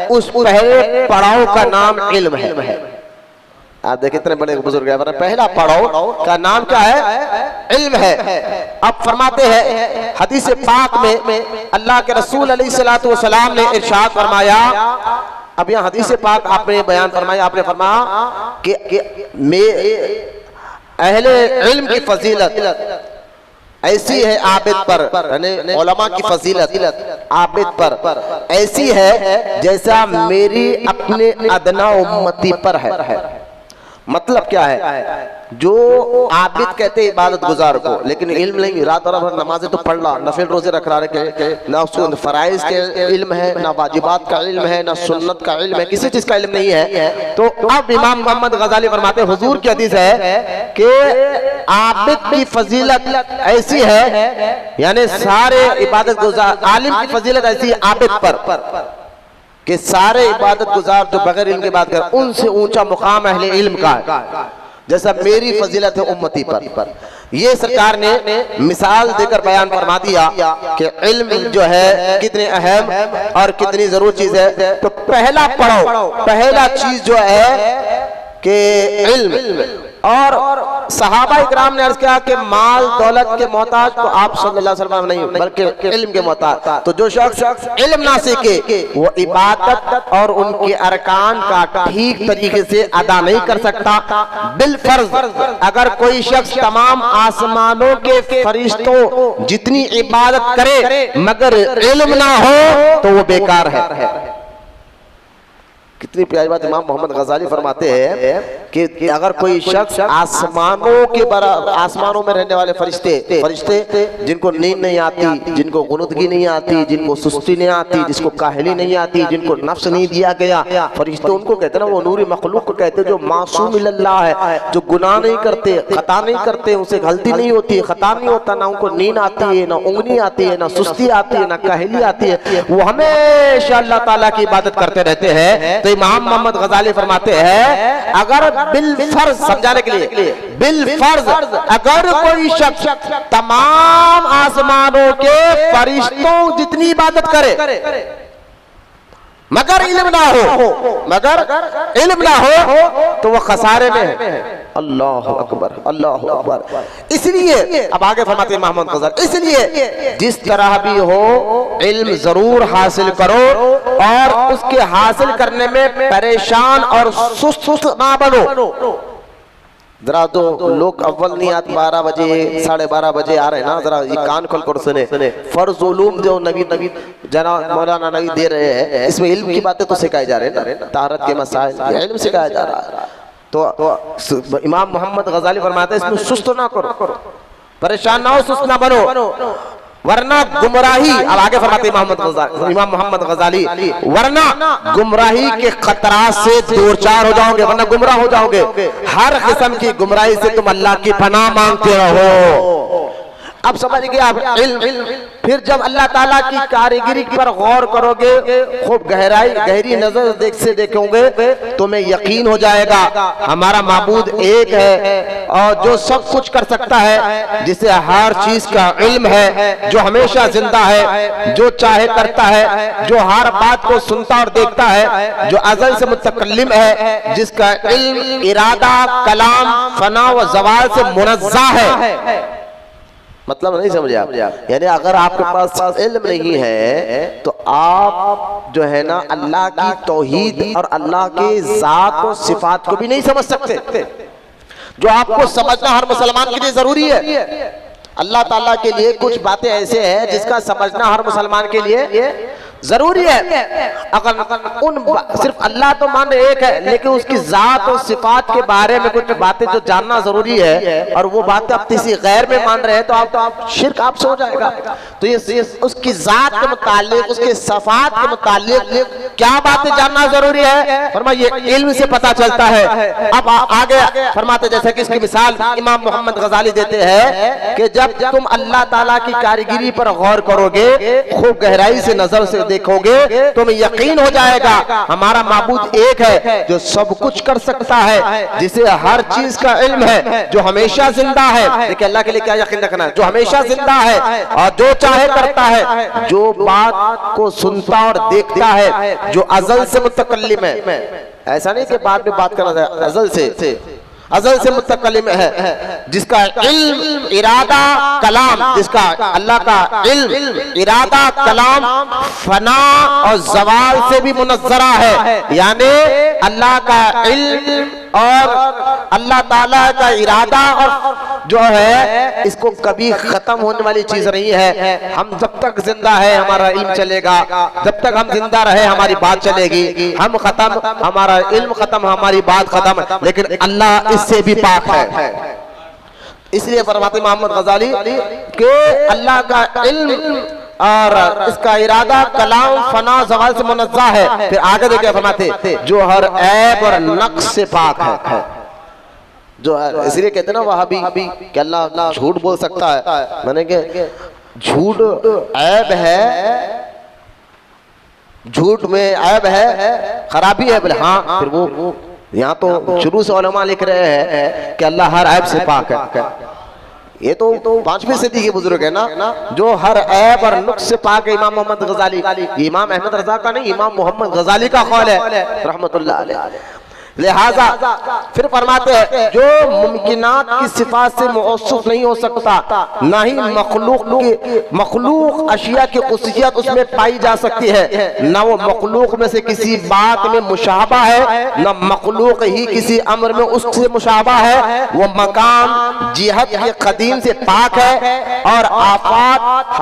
उस पहले पड़ाव का नाम इल्म है। आप देखिए इतने बड़े बुजुर्ग हैं, पहला पड़ाव का नाम क्या है? इल्म है। अब फरमाते हैं हदीस पाक में अल्लाह के रसूल अलैहिस्सलातु वस्सलाम ने इरशाद फरमाया, अब यहाँ हदीस पाक आपने बयान फरमाया, आपने फरमाया कि अहले इल्म की फजीलत ऐसी है आबिद पर, यानी उलमा की फजीलत आबिद पर ऐसी है जैसा मेरी अपने अदना उम्मती पर है। मतलब क्या है? जो आबिद कहते हैं इबादत गुजार को, लेकिन इल्म नहीं, रात और भर नमाजें तो पढ़ रहा, नफिल रोजे रख रहा है, ना उसको फराइज के इल्म है, ना वाजिबात का इल्म है, ना सुन्नत का इल्म है, किसी चीज का इल्म नहीं है। तो अब इमाम मोहम्मद गजाली फरमाते, हुजूर की हदीस है कि आबिद की फजीलत ऐसी है, यानी सारे इबादत गुजार आलिम की फजीलत ऐसी है आबिद पर कि सारे इबादत गुजार जो बगैर इल्म की बात कर, उनसे ऊंचा मुकाम अहले इल्म का है, जैसा मेरी फजीलत है उम्मती पर। ये सरकार ने मिसाल देकर बयान फरमा दिया कि इल्म जो है कितने अहम और कितनी जरूरी चीज है। तो पहला पढ़ो, पहला चीज जो है कि इल्म। और सहाबा इकराम ने अर्ज किया कि माल दौलत के मोहताज तो आप सल्लल्लाहु अलैहि वसल्लम नहीं, बल्कि इल्म के मोहताज। तो जो शख्स इल्म ना सीखे वो इबादत और उनके अरकान का ठीक तरीके से अदा नहीं कर सकता। बिल फर्ज अगर कोई शख्स तमाम आसमानों के फरिश्तों जितनी इबादत करे मगर इल्म ना हो तो वो बेकार है। कितनी प्यारी बात इमाम मोहम्मद गजाली फरमाते हैं कि अगर कोई शख्स आसमानों के बराबर, आसमानों में रहने वाले फरिश्ते जिनको नींद नहीं आती, जिनको गुनुदगी नहीं आती, जिनको सुस्ती नहीं आती, जिसको काहली नहीं आती, जिनको नफ्स नहीं दिया गया, फरिश्ते उनको कहते हैं ना, वो नूरी मखलूक को कहते हैं जो मासूम इल्लाह है, जो गुनाह नहीं करते, खता नहीं करते, उनसे गलती नहीं होती, खता नहीं होता, ना उनको नींद आती है, ना उंगली आती है, ना सुस्ती आती है, ना काहली आती है, वो हमेशा अल्लाह ताला की इबादत करते रहते हैं। इमाम मोहम्मद गजाली फरमाते हैं अगर बिल फर्ज, समझाने के लिए, बिल फर्ज अगर कोई शख्स तमाम आसमानों के फरिश्तों जितनी इबादत करे मगर इल्म ना हो तो वह खसारे में है। अल्लाह अकबर, अल्लाह अकबर। इसलिए अब आगे फरमाते हैं मोहम्मद गजाली, इसलिए जिस तरह भी हो इल्म जरूर हासिल करो और उसके हासिल करने में परेशान और सुस्त ना बनो। जरा तो लोग अव्वल नहीं आते, 12 बजे 12:30 बजे आ रहे हैं ना, जरा ये कान खोल कर सुने। फर्ज उलूम जो नबी जना मौलाना नबी दे रहे हैं, इसमें इल्म की बातें तो सिखाई जा रही है ना, ताहरत के मसाइल इल्म सिखाया जा रहा है। तो इमाम मोहम्मद गजाली फरमाते हैं इसमें सुस्त ना करो, परेशान ना हो, सुस्त ना बनो, वरना गुमराही। अब आगे फरमाते इमाम मोहम्मद गजाली, वरना गुमराही के खतरा से दूर चार हो जाओगे, वरना गुमराह हो जाओगे। हर किस्म की गुमराही से तुम अल्लाह की पनाह मांगते रहो। अब समझ गए आप इल्म। फिर जब अल्लाह ताला की कारीगरी पर गौर करोगे, खूब गहरी नजर से देखोगे, तुम्हें यकीन हो जाएगा हमारा माबूद एक है और जो सब कुछ कर सकता है, जिसे हर चीज का इल्म है, जो हमेशा जिंदा है, जो चाहे करता है, जो हर बात को सुनता और देखता है, जो अज़ल से मुतकल्लिम है, जिसका इल्म, इरादा, कलाम, फना व ज़वाल से मुनज़्ज़ा है। मतलब नहीं समझे आप? यानी अगर आपके पास इल्म नहीं है तो आप जो है ना अल्लाह की तौहीद और अल्लाह के ज़ात और सिफात को भी नहीं समझ सकते, जो आपको समझना हर मुसलमान के लिए जरूरी है। अल्लाह ताला के लिए कुछ बातें ऐसे हैं जिसका समझना हर मुसलमान के लिए जरूरी है। अगर सिर्फ अल्लाह तो मान एक है, लेकिन उसकी जात और सिफात के बारे में कुछ बातें जो जानना जरूरी है, और वो बातें आप किसी गैर में मान रहे हैं तो आप शिर्क आपसे हो जाएगा। तो ये उसकी जात के मुतालिक, उसके सिफात के मुतालिक क्या बातें जानना जरूरी है, फरमाइए इल्म से पता चलता है। अब आगे फरमाते, जैसे कि इसकी मिसाल इमाम मोहम्मद गजाली देते हैं कि जब तुम अल्लाह ताला की कारीगिरी पर गौर करोगे, खूब गहराई से नजर से देखोगे, तुम्हें यकीन हो जाएगा हमारा माबूद एक है जो सब कुछ कर सकता है, जिसे हर चीज का इल्म है, जो हमेशा जिंदा है। देखिए अल्लाह के लिए क्या यकीन रखना है, जो हमेशा जिंदा है और जो चाहे करता है, जो बात को सुनता और देखता है, जो अज़ल से मुतकल्लिम है। ऐसा नहीं कि बाद में बात करना है, अज़ल से मुतकल्लिम है, जिसका इल्म, इरादा, कलाम, जिसका अल्लाह का इल्म, इरादा, कलाम फना और ज़वाल से भी मुनज़्ज़रा है। यानी अल्लाह का इल्म और अल्लाह ताला का इरादा और जो है, इसको कभी खत्म होने वाली चीज नहीं है। हम जब तक जिंदा है हमारा इल्म चलेगा, जब तक हम जिंदा रहे हमारी बात चलेगी। हम खत्म, हमारा इल्म खत्म, हमारी बात खत्म, लेकिन अल्लाह इससे भी पाक है। इसलिए फरमाते मोहम्मद गजाली के अल्लाह का इल्म और इसका इरादा, कलाम, फना, ज़वाल से मुनज़्ज़ा है। फिर आगे देखिए फरमाते, जो हर ऐब और नक्स से पाक है। जो है, इसलिए कहते ना वहाबी कि अल्लाह झूठ बोल सकता है, माने कि झूठ ऐब है, झूठ में ऐब है, खराबी है। बोले हाँ, फिर वो यहाँ तो शुरू से उलमा लिख रहे हैं कि अल्लाह हर ऐब से पाक है। ये तो 5वीं सदी के बुजुर्ग है ना, जो हर ऐब और नुक्स से पाक है। इमाम मोहम्मद गजाली, इमाम अहमद रजा का नहीं, इमाम मोहम्मद गजाली का कौल है रहमतुल्लाह अलैह। लिहाजा फिर फरमाते हैं, जो मुमकिनात की सिफात से मौसूफ नहीं हो सकता, ना ही मखलूक अशिया की खुसूसियत उसमें पाई जा सकती है, ना वो मखलूक में से किसी बात में मुशाबा है, ना मखलूक ही किसी अमर में उससे मुशाबा है। वो मकाम जिहत के कदीम से पाक है और आफात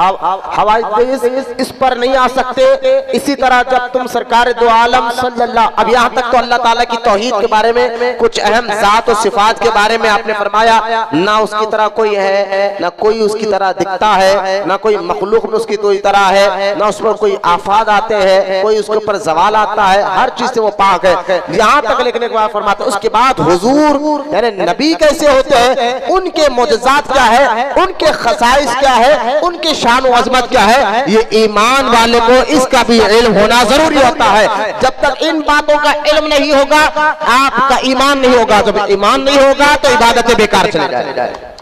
हवाइस इस पर नहीं आ सकते। इसी तरह जब तुम सरकार दो आलम सल्लल्लाहु, अब यहाँ तक तो अल्लाह ताला की तौहीद के बारे में, कुछ अहम जात और सिफात के बारे में आपने फरमाया, ना उसकी तरह कोई है, ना कोई उसकी तरह दिखता है, ना कोई मखलूक में उसकी कोई तरह है, ना उस पर कोई आफात आते हैं, कोई उसके ऊपर जवाल आता है, हर चीज से वो पाक है। यहाँ तक लिखने के बाद फरमाते, उसके बाद हुजूर यानी नबी कैसे होते हैं, उनके मोजज़ात क्या है, उनके खसाइस क्या है, उनके शान व अज़मत क्या है, ये ईमान वाले को इसका भी इल्म होना जरूरी होता है। जब तक इन बातों का इल्म नहीं होगा आपका ईमान नहीं होगा, जब ईमान नहीं होगा तो इबादतें बेकार चली जाएगी।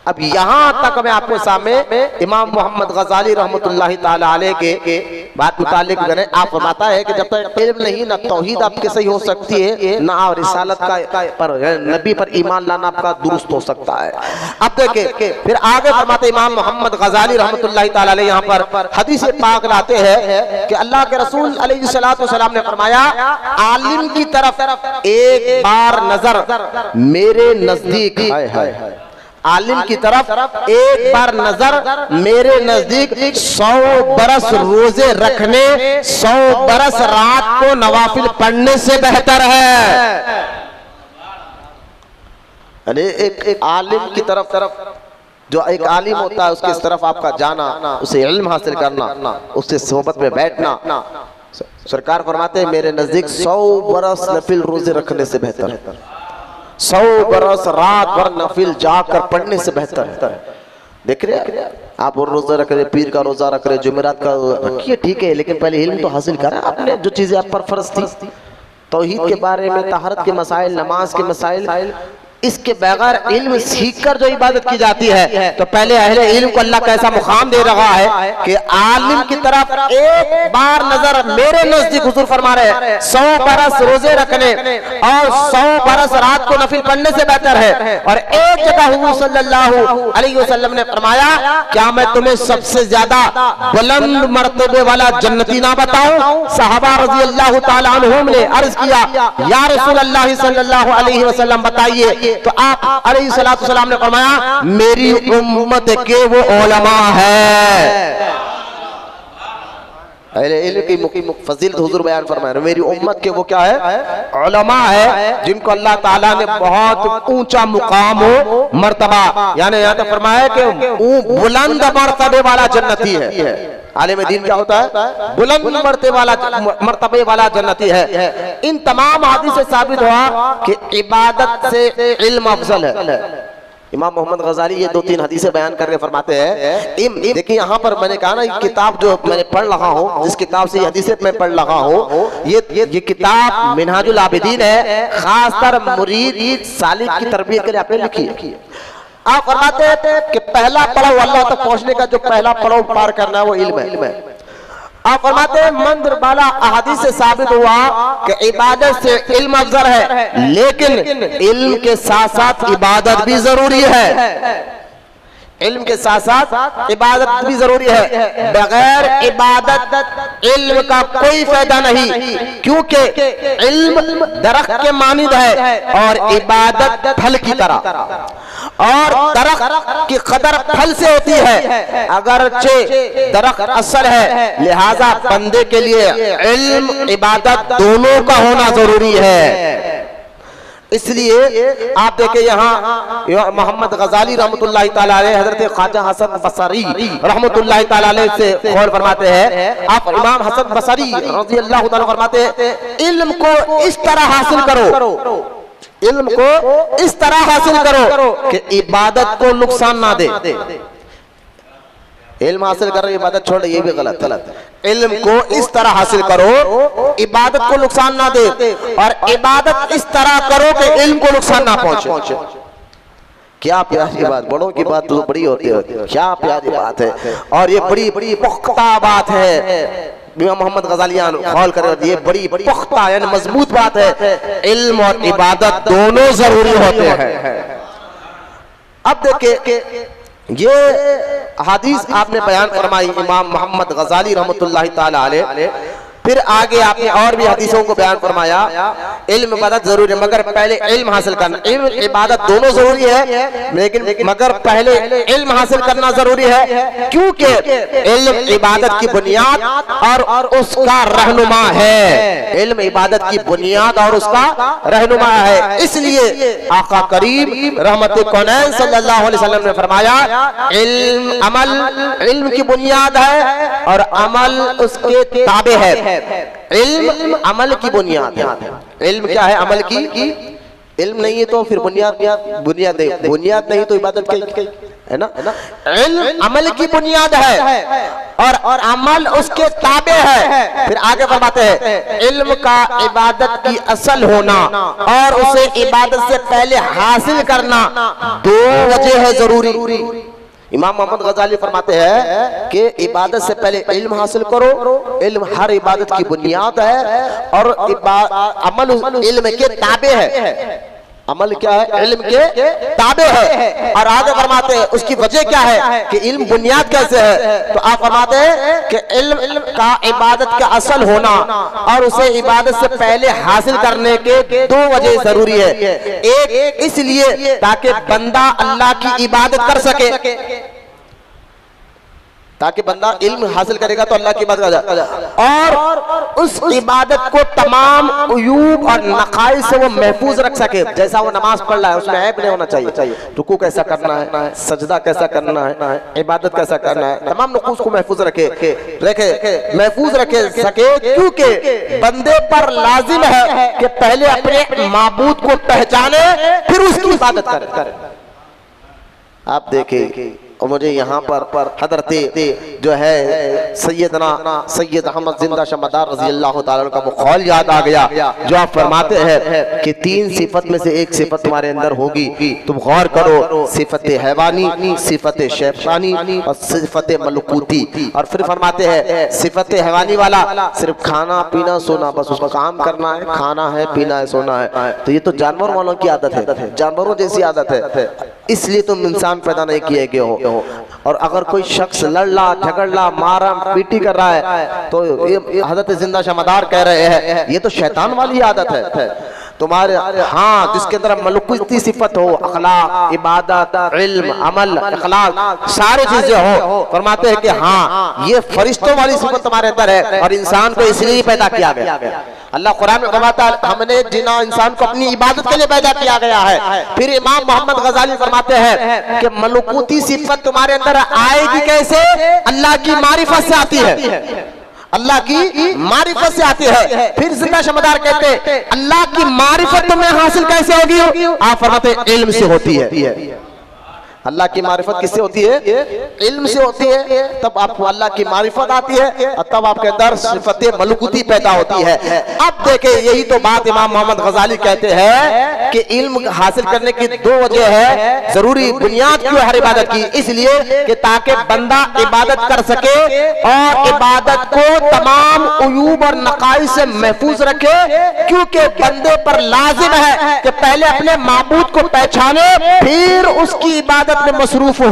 अब यहाँ तक मैं आपके सामने इमाम मोहम्मद गजाली रहमतुल्लाहि ताला अलैह के बात मुतालिक मैंने आप फरमाता है कि जब तक इल्म नहीं, ना तौहीद आपके सही हो सकती है, ना रिसालत का पर नबी पर ईमान लाना आपका दुरुस्त हो सकता है। अब देखिए फिर आगे फरमाते इमाम मोहम्मद गजाली रहमतुल्लाहि ताला अलैह यहाँ पर हदीस पाक लाते हैं कि अल्लाह के रसूल अलैहिस्सलातु वस्सलाम ने फरमाया, आलिम की तरफ एक बार नजर मेरे नजदीक, आलिम की तरफ एक बार नजर मेरे नजदीक 100 बरस रोजे रखने, 100 बरस रात को नवाफिल पढ़ने से बेहतर है। अरे एक आलिम की तरफ जो एक आलिम होता है उसके तरफ आपका जाना, उसे इल्म हासिल करना, उससे सोहबत में बैठना, सरकार फरमाते हैं मेरे नजदीक 100 बरस नफिल रोजे रखने से बेहतर है, 100 बरस रात भर नफिल जाकर पढ़ने से बेहतर है। देख रहे हैं आप, रोजा रख रहे, पीर का रोजा रख रहे, जुमेरात का रखिए, ठीक है, लेकिन पहले इल्म तो हासिल करें आपने, जो चीजें आप पर फर्ज थी, तौहीद के बारे में, तहरत के मसाइल, नमाज के मसाइल, इसके बगैर इल्म सीखकर जो इबादत की जाती है, तो पहले अहले इल्म को अल्लाह कैसा मुकाम दे रहा है कि आलिम की तरफ एक बार नजर मेरे नजदीक, हुजूर फरमा रहे हैं 100 बरस रोजे रखने और 100 बरस रात को नफिल पढ़ने से बेहतर है। और एक जगह हुजूर सल्लल्लाहु अलैहि वसल्लम ने फरमाया, क्या मैं तुम्हें सबसे ज्यादा बुलंद मर्तबे वाला जन्नती ना बताऊं? सहाबा रज़ी अल्लाह तआला अन्हुम ने अर्ज किया, या रसूल अल्लाह सल्लल्लाहु अलैहि वसल्लम बताइए। तो आप अलैहिस्सलातु वस्सलाम ने फरमाया मेरी उम्मत के वो उलमा है। इल्म की फजीलत हुजूर बयान फरमाया मेरी उम्मत के वो क्या है, उलमा है, जिनको अल्लाह ताला ने बहुत ऊंचा मुकाम हो मर्तबा, यानी यहाँ तो फरमाया कि बुलंद मर्तबे वाला जन्नती है। आलिम दीन क्या होता है, बुलंद मर्तबे वाला जन्नती है। इन तमाम हदीस से साबित हुआ कि इबादत से इल्म अफजल है। इमाम मोहम्मद गजाली ये 2-3 हदीसें बयान करके फरमाते हैं। देखिए यहाँ पर मैंने कहा ना, किताब जो मैंने पढ़ रहा हूँ, जिस किताब से हदीसें मैं पढ़ रहा हूँ, ये किताब मिनहाजुल आबिदीन है, खासकर मुरीद सालिक की तरबियत के लिए आपने लिखी है। आप फरमाते हैं कि पहला पड़ाव अल्लाह तक पहुंचने का जो पहला पड़ाव पार करना है वो इल्म है। आप फरमाते हैं मंदिर वाला अहादीस से साबित हुआ कि इबादत से इल्म अफजल है, लेकिन इल्म के साथ साथ इबादत भी जरूरी है। इल्म के साथ साथ इबादत भी जरूरी है। बगैर इबादत इल्म का कोई फायदा नहीं, क्योंकि इल्म दरख्त के मानिंद है और इबादत फल की तरह, और दरख्त की कदर फल से होती है। अगरचे दरख्त असल है, लिहाजा बंदे के लिए इल्म इबादत दोनों का होना जरूरी है। इसलिए आप देखें यहाँ मोहम्मद गजाली रहमतुल्लाहि ताला अलैह हजरत ख्वाजा हसन बसरी रहमतुल्लाहि ताला अलैह से कौल फरमाते हैं। आप इमाम हसन बसरी रज़ी अल्लाह ताला फरमाते हैं इल्म को इस तरह हासिल करो, इल्म को इस तरह हासिल करो कि इबादत को नुकसान ना दे। इल्म हासिल कर रहे इबादत छोड़, ये भी गलत है। इल्म को इस तरह हासिल करो इबादत को नुकसान ना दे, और इबादत इस तरह करो कि इल्म को नुकसान ना पहुंचे। क्या प्यारी बात, बड़ों की बात तो बड़ी होती है, क्या प्यारी बात है, और ये बड़ी बड़ी पुख्ता बात है। इमाम मोहम्मद गजालियान कौल करे, ये बड़ी पुख्ता यानी मजबूत बात है। इल्म और इबादत दोनों जरूरी होते हैं। अब देखिए ये हदीस आपने बयान फरमाई इमाम मोहम्मद गजाली रहमतुल्लाहि ताला अलैह, फिर आगे आपने और भी हदीसों को बयान फरमाया इल्म इबादत जरूरी है, मगर पहले इल्म हासिल करना, इल्म इबादत दोनों जरूरी है, लेकिन मगर पहले इल्म हासिल करना जरूरी है, क्योंकि इल्म इबादत की बुनियाद और उसका रहनुमा है। इल्म इबादत की बुनियाद और उसका रहनुमा है। इसलिए आका करीम रहमत कौनैन सल्लल्लाहु अलैहि वसल्लम ने फरमाया इल्म अमल इल्म की बुनियाद है और अमल उसके ताबे है। इल्म अमल की बुनियाद है। इल्म क्या है, अमल की। इल्म नहीं है तो फिर बुनियाद नहीं तो इबादत क्या है ना। इल्म अमल की बुनियाद है और अमल उसके ताबे है। फिर आगे फरमाते हैं इल्म का इबादत की असल होना और उसे इबादत से पहले हासिल करना दो वजह है जरूरी। इमाम मोहम्मद गजाली फरमाते हैं कि इबादत से पहले इल्म हासिल करो, इल्म हर इबादत की बुनियाद है और अमल इल्म के ताबे है। अमल क्या है, इल्म के ताबे है। और आगे फरमाते हैं उसकी वजह क्या है कि इल्म बुनियाद कैसे है, तो आप फरमाते हैं कि इल्म का इबादत का असल होना और उसे इबादत से पहले हासिल करने के दो वजह जरूरी है। एक इसलिए ताकि बंदा अल्लाह की इबादत कर सके, ताकि बंदा इल्म हासिल करेगा तो अल्लाह की इबादत करेगा, और उस इबादत को तमाम उयूब और नकाइस से वो महफूज रख सके। जैसा वो नमाज पढ़ रहा है उसमें ऐब नहीं होना चाहिए, रुकू कैसा करना है, सजदा कैसा करना है, इबादत कैसा करना है, तमाम नुकूस को महफूज महफूज रखे सके, क्योंकि बंदे पर लाजिम है कि पहले अपने माबूद को पहचाने फिर उसकी इबादत करे। आप देखें और मुझे यहाँ पर हजरत जो है सैयद अहमद जिंदा शमदार रज़ी अल्लाह ताला का वो कौल याद आ गया, जो आप फरमाते हैं कि 3 सिफत में से एक सिफत तुम्हारे अंदर होगी, तुम गौर करो, सिफत हैवानी, सिफत शैतानी और सिफत मलकूती। और फिर फरमाते हैं सिफत हैवानी वाला सिर्फ खाना पीना सोना, बस उसका काम करना है, खाना है पीना है सोना है, तो ये तो जानवर वालों की आदत है, जानवरों जैसी आदत है, इसलिए तुम इंसान पैदा नहीं किए गए हो। और अगर कोई शख्स लड़ला झगड़ला मारा पीटी कर रहा है तो ये हजरत जिंदा शमदार कह रहे हैं ये तो शैतान वाली आदत है। तुम्हारे हाँ जिसके अंदर मलकुती सिफत हो, अखलाक, इबादत, इल्म, अमल, अखलाक सारी चीजें हो, फरमाते हैं कि हाँ ये फरिश्तों वाली सिफत तुम्हारे अंदर है और इंसान को इसलिए पैदा किया गया। अल्लाह कुरान में फरमाता है हमने जिना इंसान को अपनी इबादत के लिए पैदा किया गया है। फिर इमाम मोहम्मद गजाली फरमाते हैं कि मलकुती सिफत तुम्हारे अंदर आएगी कैसे? अल्लाह की मारिफत से आती है, अल्लाह की मारिफत से आती है। फिर जिंदा शमदार कहते हैं अल्लाह की मारिफत तुम्हें हासिल कैसे होगी? आप फरमाते हैं इल्म से होती है। अल्लाह की मारिफत किससे होती है? इल्म से होती है। तब आपको अल्लाह की मारिफत आती है और तब आपके अंदर सिफत मलकुती पैदा होती है। अब देखे यही तो बात इमाम मोहम्मद गजाली कहते हैं कि इल्म हासिल करने की दो वजह है, जरूरी बुनियाद क्यों हर इबादत की? इसलिए कि ताकि बंदा इबादत कर सके और इबादत को तमाम उयूब और नकाइस से महफूज रखे, क्योंकि बंदे पर लाजिम है कि पहले अपने माबूद को पहचाने फिर उसकी इबादत में मसरूफ हो।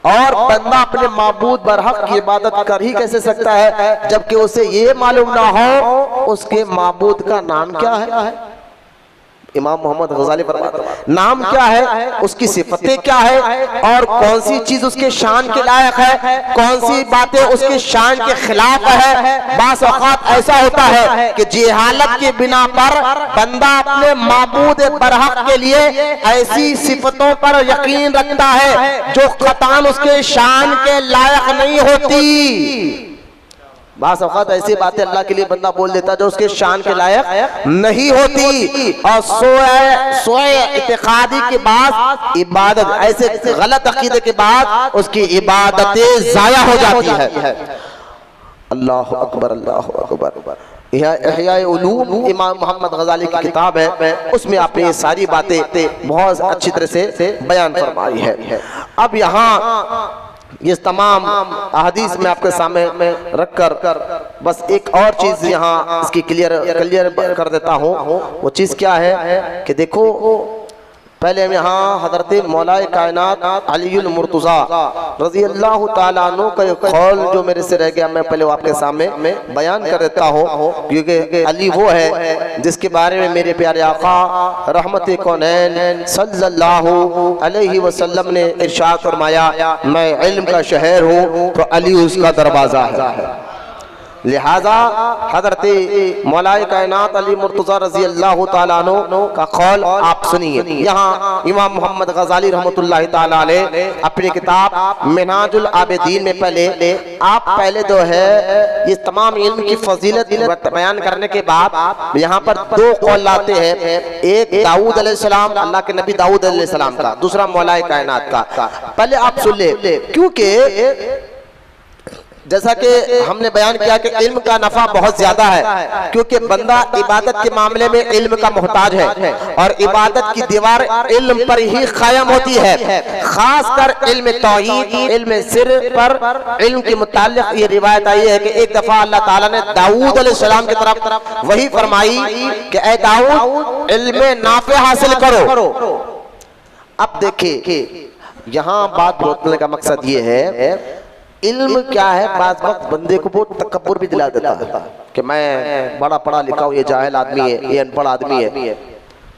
और बंदा अपने माबूद बरहक की इबादत कर ही कैसे सकता है जबकि उसे ये मालूम ना हो उसके माबूद का नाम क्या है? इमाम मोहम्मद गजाली फरमाते हैं नाम क्या है, उसकी सिफतें क्या है और कौन सी चीज उसके शान के लायक है, कौन सी बातें उसके शान के खिलाफ है। बास औक़ात ऐसा होता है कि जेहालत की बिना पर बंदा अपने माबूद बरहक के लिए ऐसी सिफतों पर यकीन रखता है जो क़तअन उसके शान के लायक नहीं होती। बास औक़ात ऐसी बातें अल्लाह के लिए बंदा बोल देता जो उसके शान के लायक नहीं होती। और सोए इत्तेक़ादी के बाद इबादत, ऐसे गलत अकीदे के बाद उसकी इबादतें ज़ाया हो जाती है। अल्लाह अकबर, अल्लाह अकबर। इहया उलूम इमाम मोहम्मद गजाली की किताब है, उसमें आपने ये सारी बातें बहुत अच्छी तरह से बयान फरमाई है। अब यहाँ ये तमाम अहदीस में आपके सामने रखकर बस एक और चीज यहाँ इसकी क्लियर कर देता हूँ। वो चीज क्या है कि देखो पहले हम यहाँ हजरत मौलाए कायनात अलीउल मुर्तज़ा रज़ी अल्लाह ताला अन्हु का एक कौल जो मेरे से रह गया, मैं पहले वो आपके सामने बयान कर देता हूँ, क्योंकि अली वो है जिसके बारे में मेरे प्यारे आका रहमत कौनैन सल्लल्लाहु अलैहि वसल्लम ने इरशाद फरमाया मैं इल्म का शहर हूँ तो अली उसका दरवाज़ा है। लिहाजा हजरत मौलाए कायनात अली मुर्तज़ा रज़ी अल्लाह ताला अन्हु का कौल आप सुनिए। यहाँ इमाम मोहम्मद गजाली रहमतुल्लाह ताला अलैह अपनी किताब मिन्हाजुल आबिदीन में पहले जो है ये तमाम इल्म की फजीलत बयान करने के बाद यहाँ पर दो कौल लाते हैं, एक दाऊद अलैहिस्सलाम अल्लाह के नबी दाऊद अलैहिस्सलाम का, दूसरा मौलाए कायनात का। पहले आप सुन ले, क्योंकि जैसा कि हमने बयान किया कि इल्म का नफा बहुत ज्यादा है, क्योंकि बंदा इबादत के मामले में इल्म का मोहताज है और इबादत की दीवार इल्म पर ही कायम होती है। खासकर इल्म तौहीद, इल्म सिर पर इल्म के मुताल्लिक ये रिवायत आई है कि एक दफा अल्लाह ताला ने दाऊद अलैहिस्सलाम की तरफ वही फरमाई कि ए दाऊद इल्म नाफे हासिल करो। अब देखिए यहाँ बात बोलने का मकसद ये है इल्म क्या है, बात वक्त बंदे को बहुत तकब्बुर भी दिला देता है कि मैं बड़ा पढ़ा लिखा हूँ, ये जाहिल आदमी है, ये अनपढ़ आदमी है,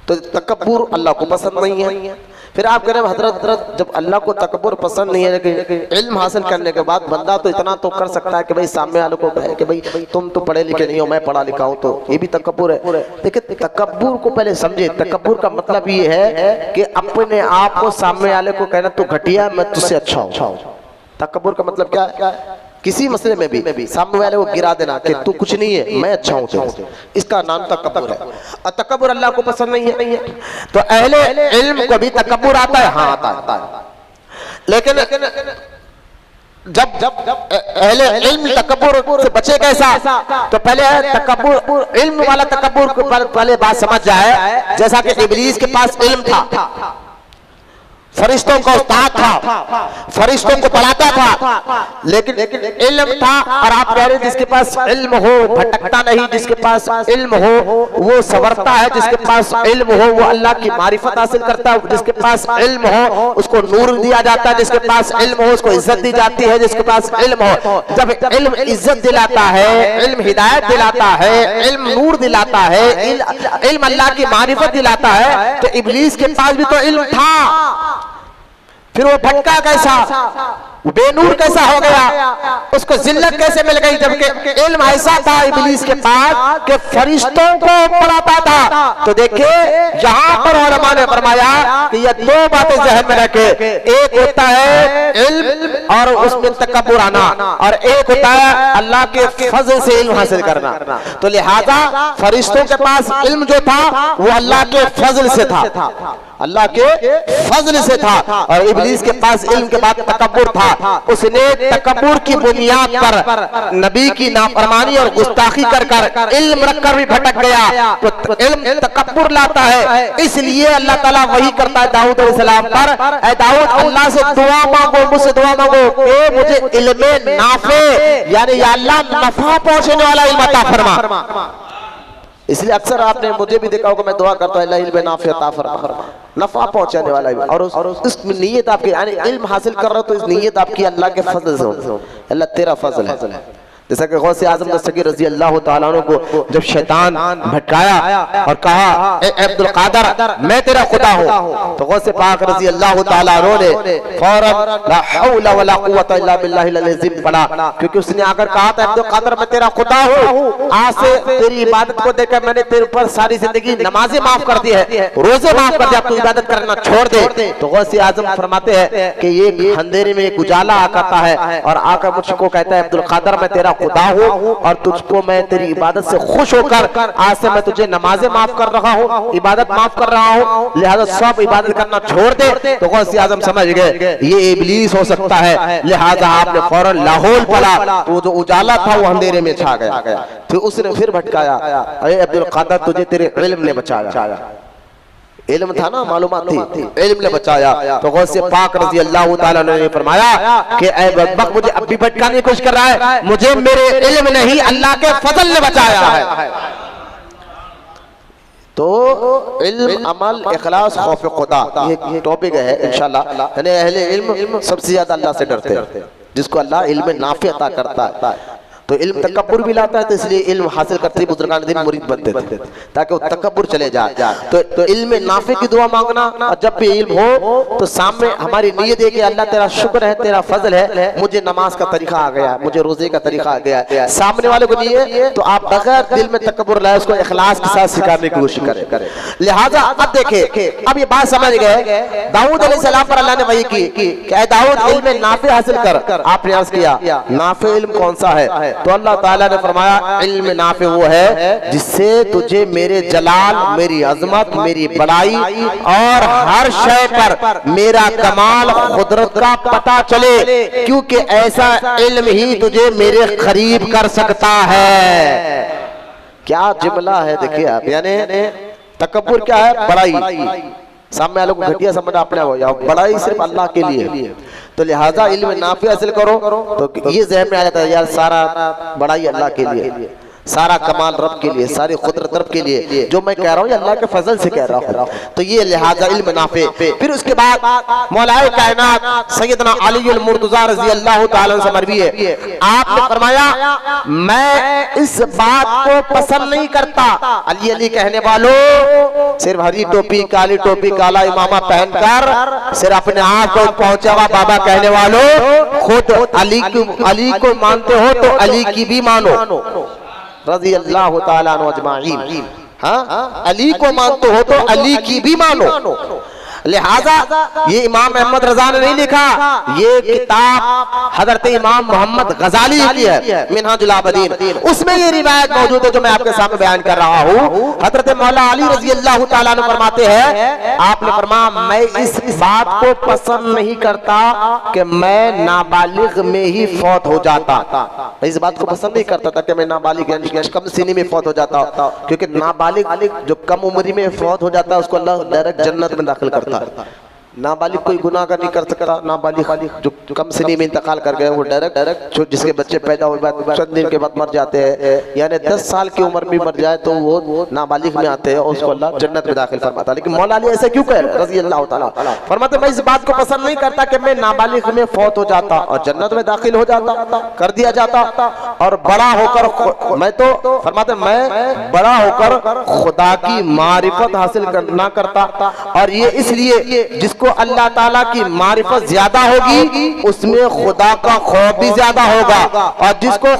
तो तकब्बुर अल्लाह को पसंद नहीं है। फिर आप कह रहे हैं हजरत जब अल्लाह को तकब्बुर पसंद नहीं है लेकिन इल्म हासिल करने के बाद बंदा तो इतना तो कर सकता है कि भाई सामने वालों को कहे कि भाई तुम तो पढ़े लिखे नहीं हो, मैं पढ़ा लिखा हूँ, तो ये भी तकब्बुर है। लेकिन तकब्बुर को पहले समझे, तकब्बुर का मतलब ये है कि अपने आप को सामने वाले को कहना तू घटिया मैं तुझसे अच्छा हूँ। तकब्बुर का मतलब क्या है? किसी मसले में भी सामने वाले को गिरा देना कि तू कुछ नहीं है मैं अच्छा हूँ, इसका नाम तकब्बुर है। और तकब्बुर अल्लाह को पसंद नहीं है। तो अहले इल्म को भी तकब्बुर आता है, हाँ आता है, लेकिन जब अहले इल्म तकब्बुर से बचे कैसा, तो पहले तकब्बुर इल्म वाला तकब्बुर को पहले बात समझ जाए। जैसा कि इब्लीस के पास इल्म था, फरिश्तों का उस्ताद था, फरिश्तों को पढ़ाता था, लेकिन इल्म था। और आप कह रहे जिसके पास इल्म हो भटकता नहीं, जिसके पास इल्म हो वो संवरता है, जिसके पास इल्म हो वो अल्लाह की मारिफत हासिल करता है, जिसके पास इल्म हो उसको नूर दिया जाता है, जिसके पास इल्म हो उसको इज्जत दी जाती है, जिसके पास इल्म हो। जब इल्म इज्जत दिलाता है, इल्म हिदायत दिलाता है, इल्म नूर दिलाता है, इल्म अल्लाह की मारिफत दिलाता है, तो इब्लीस के पास भी तो इल्म था, फिर वो भटका कैसा, बेनूर कैसा हो गया, उसको जिल्लत कैसे मिल गई, जबकि इल्म ऐसा था इब्लीस के पास कि फरिश्तों को पढ़ाता था। तो देखिए यहां पर उलमा ने फरमाया कि ये दो बातें ज़हन में रखे, एक होता है इल्म और उसमें तकब्बुर आना, और एक होता है अल्लाह के फजल से इल्म हासिल करना। तो लिहाजा फरिश्तों के पास इल्म जो था वो अल्लाह के फजल से था, अल्लाह के फजल से था, और इब्लीस के पास इल्म के बाद तकब्बुर था। उसने तकब्बुर की बुनियाद पर नबी की नाफरमानी और गुस्ताखी कर इल्म रखकर भी भटक गया। तो इल्म तकब्बुर लाता है, इसलिए अल्लाह ताला वही करता है दाऊद अलैहिस्सलाम पर, ऐ दाऊद अल्लाह से दुआ मांगो, मुझसे दुआ मांगो कि मुझे इल्मे नाफे यानी या अल्लाह नफा पहुंचने वाला इल्म अता फरमा। इसलिए अक्सर आपने मुझे भी देखा होगा मैं दुआ करता हूं अल्लाह इल्म नाफे अता फरमा, नफा पहुंचाने वाला है। और उस नीयत आपकी यानी इल्म हासिल कर रहे हो तो इस नीयत आपकी अल्लाह के फजल से हो, अल्लाह तेरा फजल है। जैसा कि गौसे आजम दस्तगीर रजी अल्लाह तआला अन्हु को जब शैतान भटकाया और कहा ए अब्दुल कादर मैं तेरा खुदा हूं, तो गौसे पाक रजी अल्लाह तआला अन्हु ने फौरन ला हौला वला कुव्वता इल्ला बिल्लाहिल अज़ीम पढ़ा, क्योंकि उसने आकर कहा था अब्दुल कादर मैं तेरा खुदा हूं, आज से तेरी इबादत को देखकर मैंने तेरे ऊपर सारी जिंदगी नमाजें माफ कर दी है, रोजे माफ कर दिया, तू इबादत करना छोड़ दे। तो गौसे आजम फरमाते हैं कि ये अंधेरे में एक उजाला आता है और आकर मुझको कहता है अब्दुल कादर मैं तेरा खुदा हूं और तुझको मैं तेरी इबादत से खुश होकर आज से मैं तुझे नमाजें माफ कर रहा हूं, इबादत माफ कर रहा हूं, लिहाजा सब इबादत करना छोड़ दे। तो गौसे आजम समझ गए ये इब्लीस हो सकता है, लिहाजा आपने फौरन लाहौल पढ़ा, तो जो उजाला था वो अंधेरे में छा गया। फिर उसने फिर भटकाया, अरे अब्दुल कादर तुझे तेरे इल्म ने बचाया, इल्म था ना, मालूमात थी, इल्म ने बचाया। तो गौसे पाक रजी अल्लाह ताला ने फरमाया कि ऐ बदबख्त मुझे अब भी भटकाने की कोशिश कर रहा है, मुझे मेरे इल्म नहीं अल्लाह के फजल ने बचाया है। तो इल्म अमल इखलास खौफ खुदा ये टॉपिक है इंशाल्लाह। यानी अहले इल्म सबसे ज्यादा अल्लाह से डरते हैं, जिसको अल्लाह इल्म नाफी अता करता है। तो इल्म तकब्बुर भी लाता है, तो इसलिए इल्म हासिल करते ही बुजुर्गान दिन मुरीद बनते थे ताकि वो तकब्बुर चले जाए। तो इल्म नाफे की दुआ मांगना, और जब भी इल्म हो तो सामने हमारी नीयत है कि अल्लाह तेरा शुक्र है, तेरा फजल है, मुझे नमाज का तरीका आ गया, मुझे रोजे का तरीका आ गया। सामने वाले को नहीं तो आप बगैर दिल में तकब्बुर लाए उसको इखलास के साथ सिखाने की कोशिश करें। लिहाजा अब देखे, अब ये बात समझ गए, दाऊद अलैहिस्सलाम पर अल्लाह ने वही की कि दाऊद इल्म नाफे हासिल कर। आपने अर्ज किया नाफे इल्म कौन सा है, तो अल्लाह ताला ने फरमाया इल्म नाफे वो है जिससे तुझे मेरे जलाल, मेरी अजमत, मेरी बड़ाई और हर शय पर मेरा कमाल कुदरत का पता चले, क्योंकि ऐसा इल्म ही तुझे मेरे करीब कर सकता है। क्या जुमला है देखिए आप, यानी तकब्बुर क्या है, बड़ाई, सामने वालों को घटिया समझना अपने हो, बड़ाई सिर्फ अल्लाह के लिए। तो लिहाजा इल्म नाफी हासिल करो तो ये ज़हन में आ जाता है यार सारा बड़ाई अल्लाह के लिए, सारा कमाल रब के लिए, सारी कुदरत रब के लिए, जो मैं कह रहा हूँ ये अल्लाह के फजल से कह रहा हूँ। तो ये लिहाजा इल्म नाफे। फिर उसके बाद मौलाए कायनात सैयदना अली अल मुर्तज़ा रज़ी अल्लाह तआला से मरवी है, आपने फरमाया मैं इस बात को पसंद नहीं करता, अली अली कहने वालों सिर्फ हरी टोपी, काली टोपी, काला इमामा पहनकर सिर्फ अपने आप को पहुंचा हुआ बाबा कहने वालों, खुद अली को मानते हो तो अली की भी मानो रज़ी अल्लाह ताला अन्हु अजमाइन। हाँ, अली को मानते हो तो अली की भी मानो। लिहाजा ये इमाम अहमद रजा ने नहीं लिखा, ये किताब हजरत इमाम मोहम्मद गजाली की है मिनहाजुल आबदीन, उसमें ये रिवायत मौजूद है जो मैं आपके सामने बयान कर रहा हूँ। हजरत मौला अली रजी अल्लाह ताला अन्हु फरमाते हैं, आपने फरमाया मैं इस बात को पसंद नहीं करता कि मैं नाबालिग में ही फौत हो जाता, मैं इस बात को पसंद नहीं करता था कि मैं नाबालिग यानी कम सीनी में फौत हो जाता, क्योंकि नाबालिग जो कम उम्र में फौत हो जाता है उसको अल्लाह डायरेक्ट जन्नत में दाखिल करता है। नाबालिग कोई गुनाह का नहीं कर सकता। नाबालिग जो कम सिनी में इंतकाल कर गए वो डायरेक्ट जिसके बच्चे पैदा हुए बाद चंद दिन के बाद मर जाते हैं, यानी 10 साल की उम्र में मर जाए तो वो नाबालिग में आते हैं और उसको अल्लाह जन्नत में दाखिल फरमाता है। लेकिन मौला अली ऐसा क्यों कह रहे रज़ी अल्लाह ताला फरमाते मैं इस बात को पसंद नहीं करता कि मैं नाबालिग में फौत हो जाता और जन्नत में दाखिल हो जाता, कर दिया जाता, और बड़ा होकर मैं तो फरमाते मैं बड़ा होकर खुदा की मारिफत हासिल ना करता। और ये इसलिए जिसको अल्लाह ताला की मारिफत ज्यादा होगी उसमें खुदा का खौफ भी ज्यादा होगा, और जिसको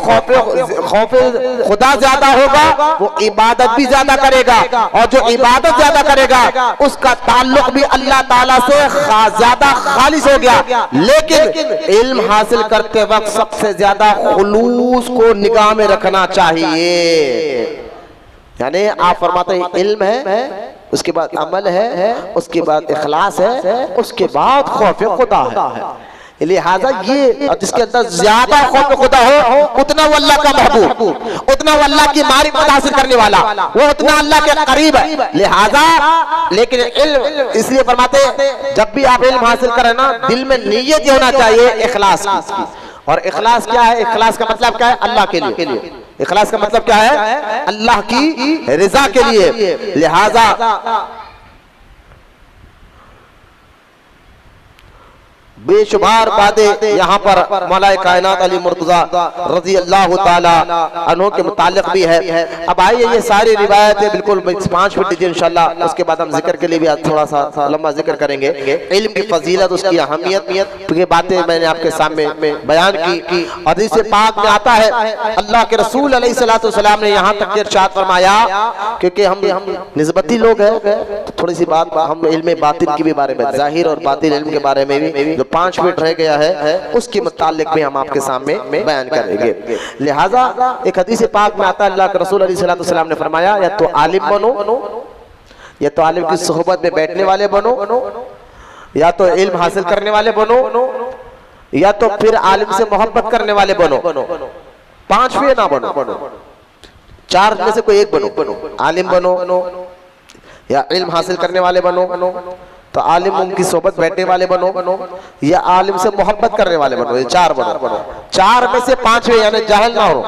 खौफ खुदा ज्यादा होगा वो इबादत भी ज्यादा करेगा, और जो इबादत ज्यादा करेगा उसका ताल्लुक भी अल्लाह ताला से ज्यादा खालिस हो गया। लेकिन इल्म हासिल करते वक्त सबसे ज्यादा खुलूस को निगाह में रखना चाहिए। यानी आप फरमाते हैं इल्म है, उसके बाद अमल है, उसके बाद इखलास है, उसके बाद खौफ खुदा है। लिहाजा ये जिसके अंदर ज्यादा खौफ खुदा हो उतना वो अल्लाह का महबूब, उतना वो अल्लाह की मारिफत हासिल करने वाला, वो उतना अल्लाह के करीब है। लिहाजा लेकिन इल्म इसलिए फरमाते जब भी आप इल्म हासिल करें ना दिल में नीयत होना चाहिए इखलास की। और इखलास क्या है? इखलास का मतलब क्या है? अल्लाह के लिए। इखलास का मतलब क्या है? अल्लाह की रिजा के लिए। लिहाजा बेशुमार बातें यहाँ पर मौलाए कायनात अली मुर्तजा रजी अल्लाह ताला अन्हु के मुतालिक भी है। अब आइए ये सारी रिवायतें बिल्कुल 5 मिनट दीजिए इंशाल्लाह, उसके बाद हम जिक्र के लिए भी थोड़ा सा लंबा जिक्र करेंगे। इल्म की फजीलत, उसकी अहमियत की बातें मैंने आपके सामने बयान की। हदीस पाक में आता है अल्लाह के रसूल अलैहिस्सलातु वस्सलाम ने यहाँ तक इरशाद फरमाया, क्योंकि हम निस्बती लोग हैं तो थोड़ी सी बात हम इल्म बातिन की भी बारे में, जाहिर और बातिन इल्म के बारे में भी जो 5 मिनट रह गया है उसके मुतालिक भी हम आपके सामने बयान करेंगे। लिहाजा एक हदीस पाक में आता है अल्लाह के रसूल अलैहिस्सलातु वस्सलाम ने फरमाया या तो आलिम बनो, या तो आलिम की सोहबत में बैठने वाले बनो, या तो इल्म हासिल करने वाले बनो, या तो फिर आलिम से मोहब्बत करने वाले बनो। 5वें ना बनो, 4 में से कोई एक बनो। आलिम बनो या इल्म हासिल करने वाले बनो, तो आलिम उनकी सोबत बैठने वाले बनो, या आलिम से मोहब्बत करने वाले बनो। ये 4 बनो। 4 में से 5वें यानी जाहिल ना हो।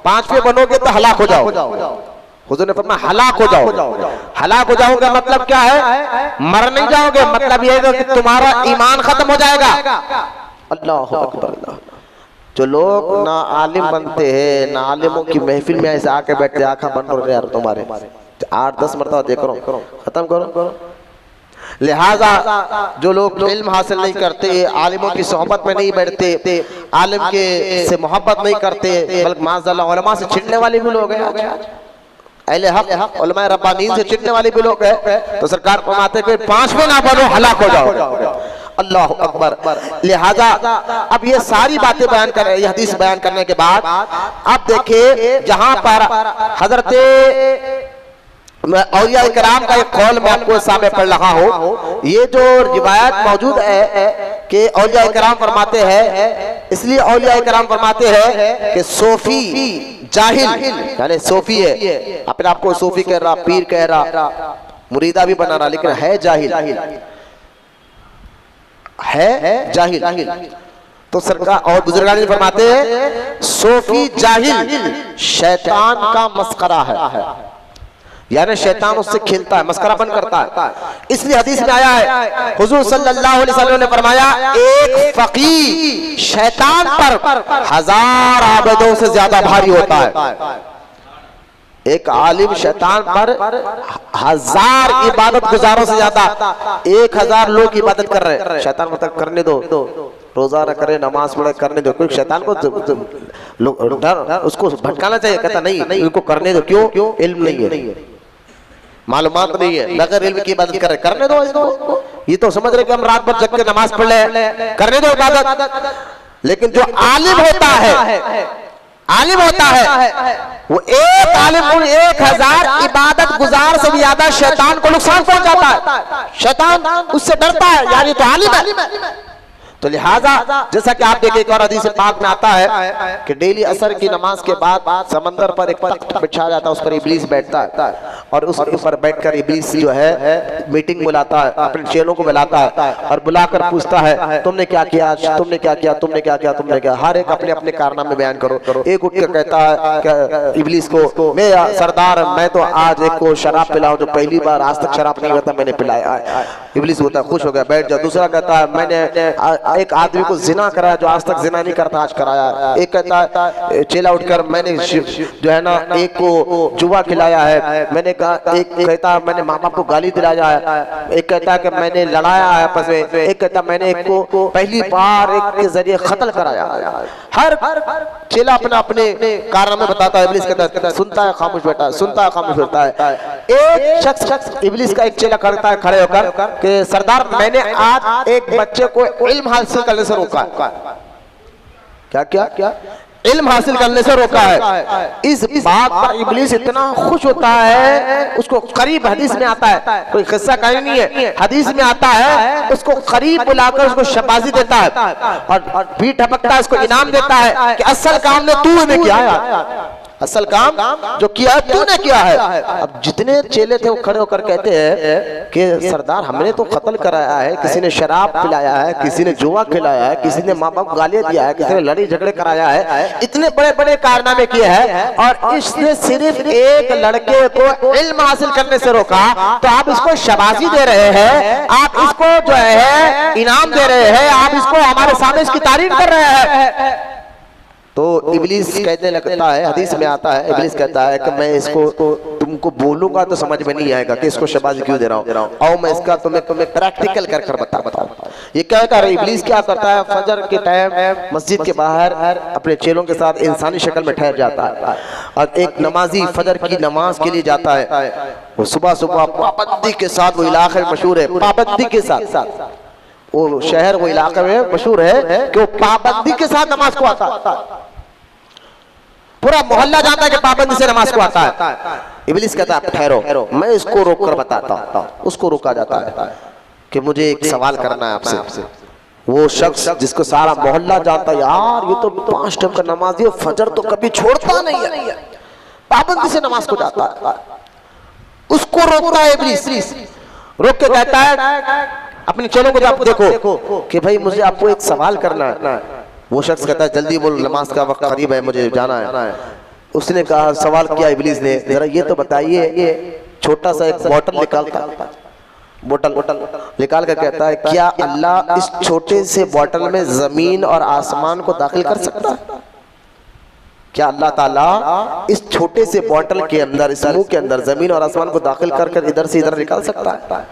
5वें बनोगे तो हलाक हो जाओ। हुजूर ने फरमाया हलाक हो जाओ। हलाक हो जाओगे मतलब क्या है? मर नहीं जाओगे, मतलब ये है कि तुम्हारा ईमान खत्म हो जाएगा। अल्लाह अकबर। जो लोग ना आलिम बनते हैं, ना आलिमों की महफिल में ऐसे आके बैठते, आंखा बंद हो गया यार तुम्हारे 8-10 मरतबा देख रहा हूं, खत्म करो। लिहाजा जो लोग इल्म हासिल नहीं करते, आलिमों की सोहबत में नहीं बैठते, आलिम के से मोहब्बत नहीं करते, बल्कि माज़अल्लाह उलमा से चिढ़ने वाले भी लोग हैं। अहले हक उलमा रब्बानीन से चिढ़ने वाले भी लोग हैं। तो सरकार फरमाते कि 5वें ना बनो, हलाक हो जाओ। अल्लाह अकबर। लिहाजा अब ये सारी बातें बयान कर रहे हैं, हदीस बयान करने के बाद अब देखिए जहां पर हजरत औलिया इकराम का एक कौल मैं आपको सामने पढ़ रहा हूँ। ये जो रिवायत मौजूद है कि औलिया इकराम फरमाते हैं, इसलिए औलिया इकराम फरमाते हैं कि सूफी जाहिल यानी सूफी है, अपने आपको सूफी कह रहा, पीर कह रहा, मुरीदा भी बना रहा, लेकिन है जाहिल, है जाहिल। तो सरकार और बुजुर्गान ने फरमाते हैं सूफी जाहिल शैतान का मस्करा है, यानी शैतान उससे खेलता है, मस्करापन करता है। इसलिए हदीस में आया है हुजूर सल्लल्लाहु अलैहि वसल्लम ने फरमाया एक फकीह शैतान पर 1000 आबदों से ज्यादा भारी होता है। एक आलिम शैतान पर 1000 इबादत गुजारों से ज्यादा, 1000 लोग इबादत कर रहे हैं, शैतान को तक करने दो, रोजा न करे, नमाज पढ़े, करने दो। क्योंकि शैतान को डर उसको भटकाना चाहिए, कहता नहीं इनको करने दो। क्यों? इल्म नहीं है, मालूमात नहीं है, बगैर इल्म की इबादत करे, करने दो इसको। ये तो समझ रहे कि हम रात भर जग के नमाज पढ़ ले, करने दो इबादत। लेकिन जो आलिम होता है वो एक आलिम 1000 इबादत गुजार से भी ज्यादा शैतान को नुकसान पहुंचाता है, शैतान उससे डरता है, यानी तो आलिम है। तो लिहाजा जैसा कि आप देखिए एक और हदीस पाक में आता है कि डेली असर की नमाज के बाद समंदर पर एक तख्त बिछा जाता है, उस पर इब्लीस बैठता है और उस ऊपर बैठकर इब्लीस जो है मीटिंग बुलाता है, अपने चेलों को बुलाता है और बुलाकर पूछता है तुमने क्या किया आज, तुमने क्या किया, तुमने क्या किया, तुमने क्या। हर एक अपने अपने कारनामे बयान करो। एक उठ कर कहता है इब्लीस को, मैं सरदार मैं तो आज एक को शराब पिलाऊं जो पहली बार आज तक शराब नहीं होता मैंने पिलाया। इब्लीस होता है खुश हो गया, बैठ जाओ। दूसरा कहता है मैंने एक आदमी को जिना कराया जो आज तक जिना नहीं करता आज कराया। एक कहता है चेला उठकर मैंने जो है ना एक को जुआ खिलाया है। मैंने कहा, एक कहता है मैंने माँ बाप को गाली दिलाया है। एक कहता है कि मैंने लड़ाया है आपस में। एक कहता है मैंने एक को पहली बार एक के जरिए कत्ल कराया। हर चेला अपना अपने कारनामे बताता है। इब्लीस कहता है सुनता है खामोश बैठा है, सुनता है खामोश बैठा है। एक शख्स इब्लीस का एक चेला करता है खड़े होकर कि सरदार मैंने आज एक बच्चे को इल्म हासिल करने से रोका है। क्या क्या क्या इल्म हासिल करने से रोका है। इस बात पर इब्लीस इतना खुश होता है, उसको करीब हदीस में आता है, कोई किस्सा कहीं नहीं है, हदीस में आता है, उसको करीब बुलाकर उसको शाबाशी देता है और भी ठपकता है, उसको इनाम देता है कि असल काम ने तूने किया है, असल काम जो किया है तूने किया है। अब जितने चेले थे वो खड़े होकर कहते हैं कि सरदार हमने तो कत्ल कराया है, किसी ने शराब पिलाया है, किसी ने जुआ खिलाया है, किसी ने माँ बाप को गालियां दिया है, किसी ने लड़ी झगड़े कराया है, इतने बड़े बड़े कारनामे किए हैं और इसने सिर्फ एक लड़के को इल्म हासिल करने से रोका, तो आप इसको शाबाशी दे रहे हैं, आप इसको जो है इनाम दे रहे हैं, आप इसको हमारे सामने इसकी तारीफ कर रहे हैं। तो इब्लीस कहने लगता है, हदीस में आता है, इब्लीस कहता है कि मैं इसको तुमको बोलूंगा तो समझ में नहीं आएगा कि इसको शाबाशी क्यों दे रहा हूँ, और मैं इसका तुम्हें प्रैक्टिकल कर बताऊं। ये क्या कर इब्लीस क्या करता है, फजर के टाइम मस्जिद के बाहर अपने चेलों के साथ इंसानी शक्ल में ठहर जाता है और एक नमाजी फजर की नमाज के लिए जाता है। वो सुबह सुबह पाबंदी के साथ, वो इलाके में मशहूर है पाबंदी के साथ, वो शहर वो इलाके में मशहूर है कि वो पाबंदी के साथ नमाज को आता है। पूरा मोहल्ला जानता है कि पाबंदी से नमाज को आता है। इब्लीस कहता है ठहरो मैं इसको रोक कर बताता हूँ। उसको रोका जाता है कि मुझे एक सवाल करना है आपसे। वो शख्स जिसको सारा मोहल्ला जानता है, यार ये तो 5 टाइम का नमाजी, फजर तो कभी छोड़ता नहीं है, पाबंदी से नमाज को जाता है, उसको रोकता है इब्लीस। रोक के कहता है अपने चेलों को आप देखो कि भाई मुझे आपको एक सवाल करना है। वो शख्स कहता है जल्दी बोल, नमाज का वक्त करीब है, मुझे जाना है। उसने कहा सवाल किया इब्लीस ने, जरा ये तो बताइए, ये छोटा सा एक बोतल बोतल निकाल कर कहता है क्या अल्लाह इस छोटे से बोतल में जमीन और आसमान को दाखिल कर सकता है? क्या अल्लाह ताला इस छोटे से बोतल के अंदर, इस मुंह के अंदर जमीन और आसमान को दाखिल कर इधर से इधर निकाल सकता है?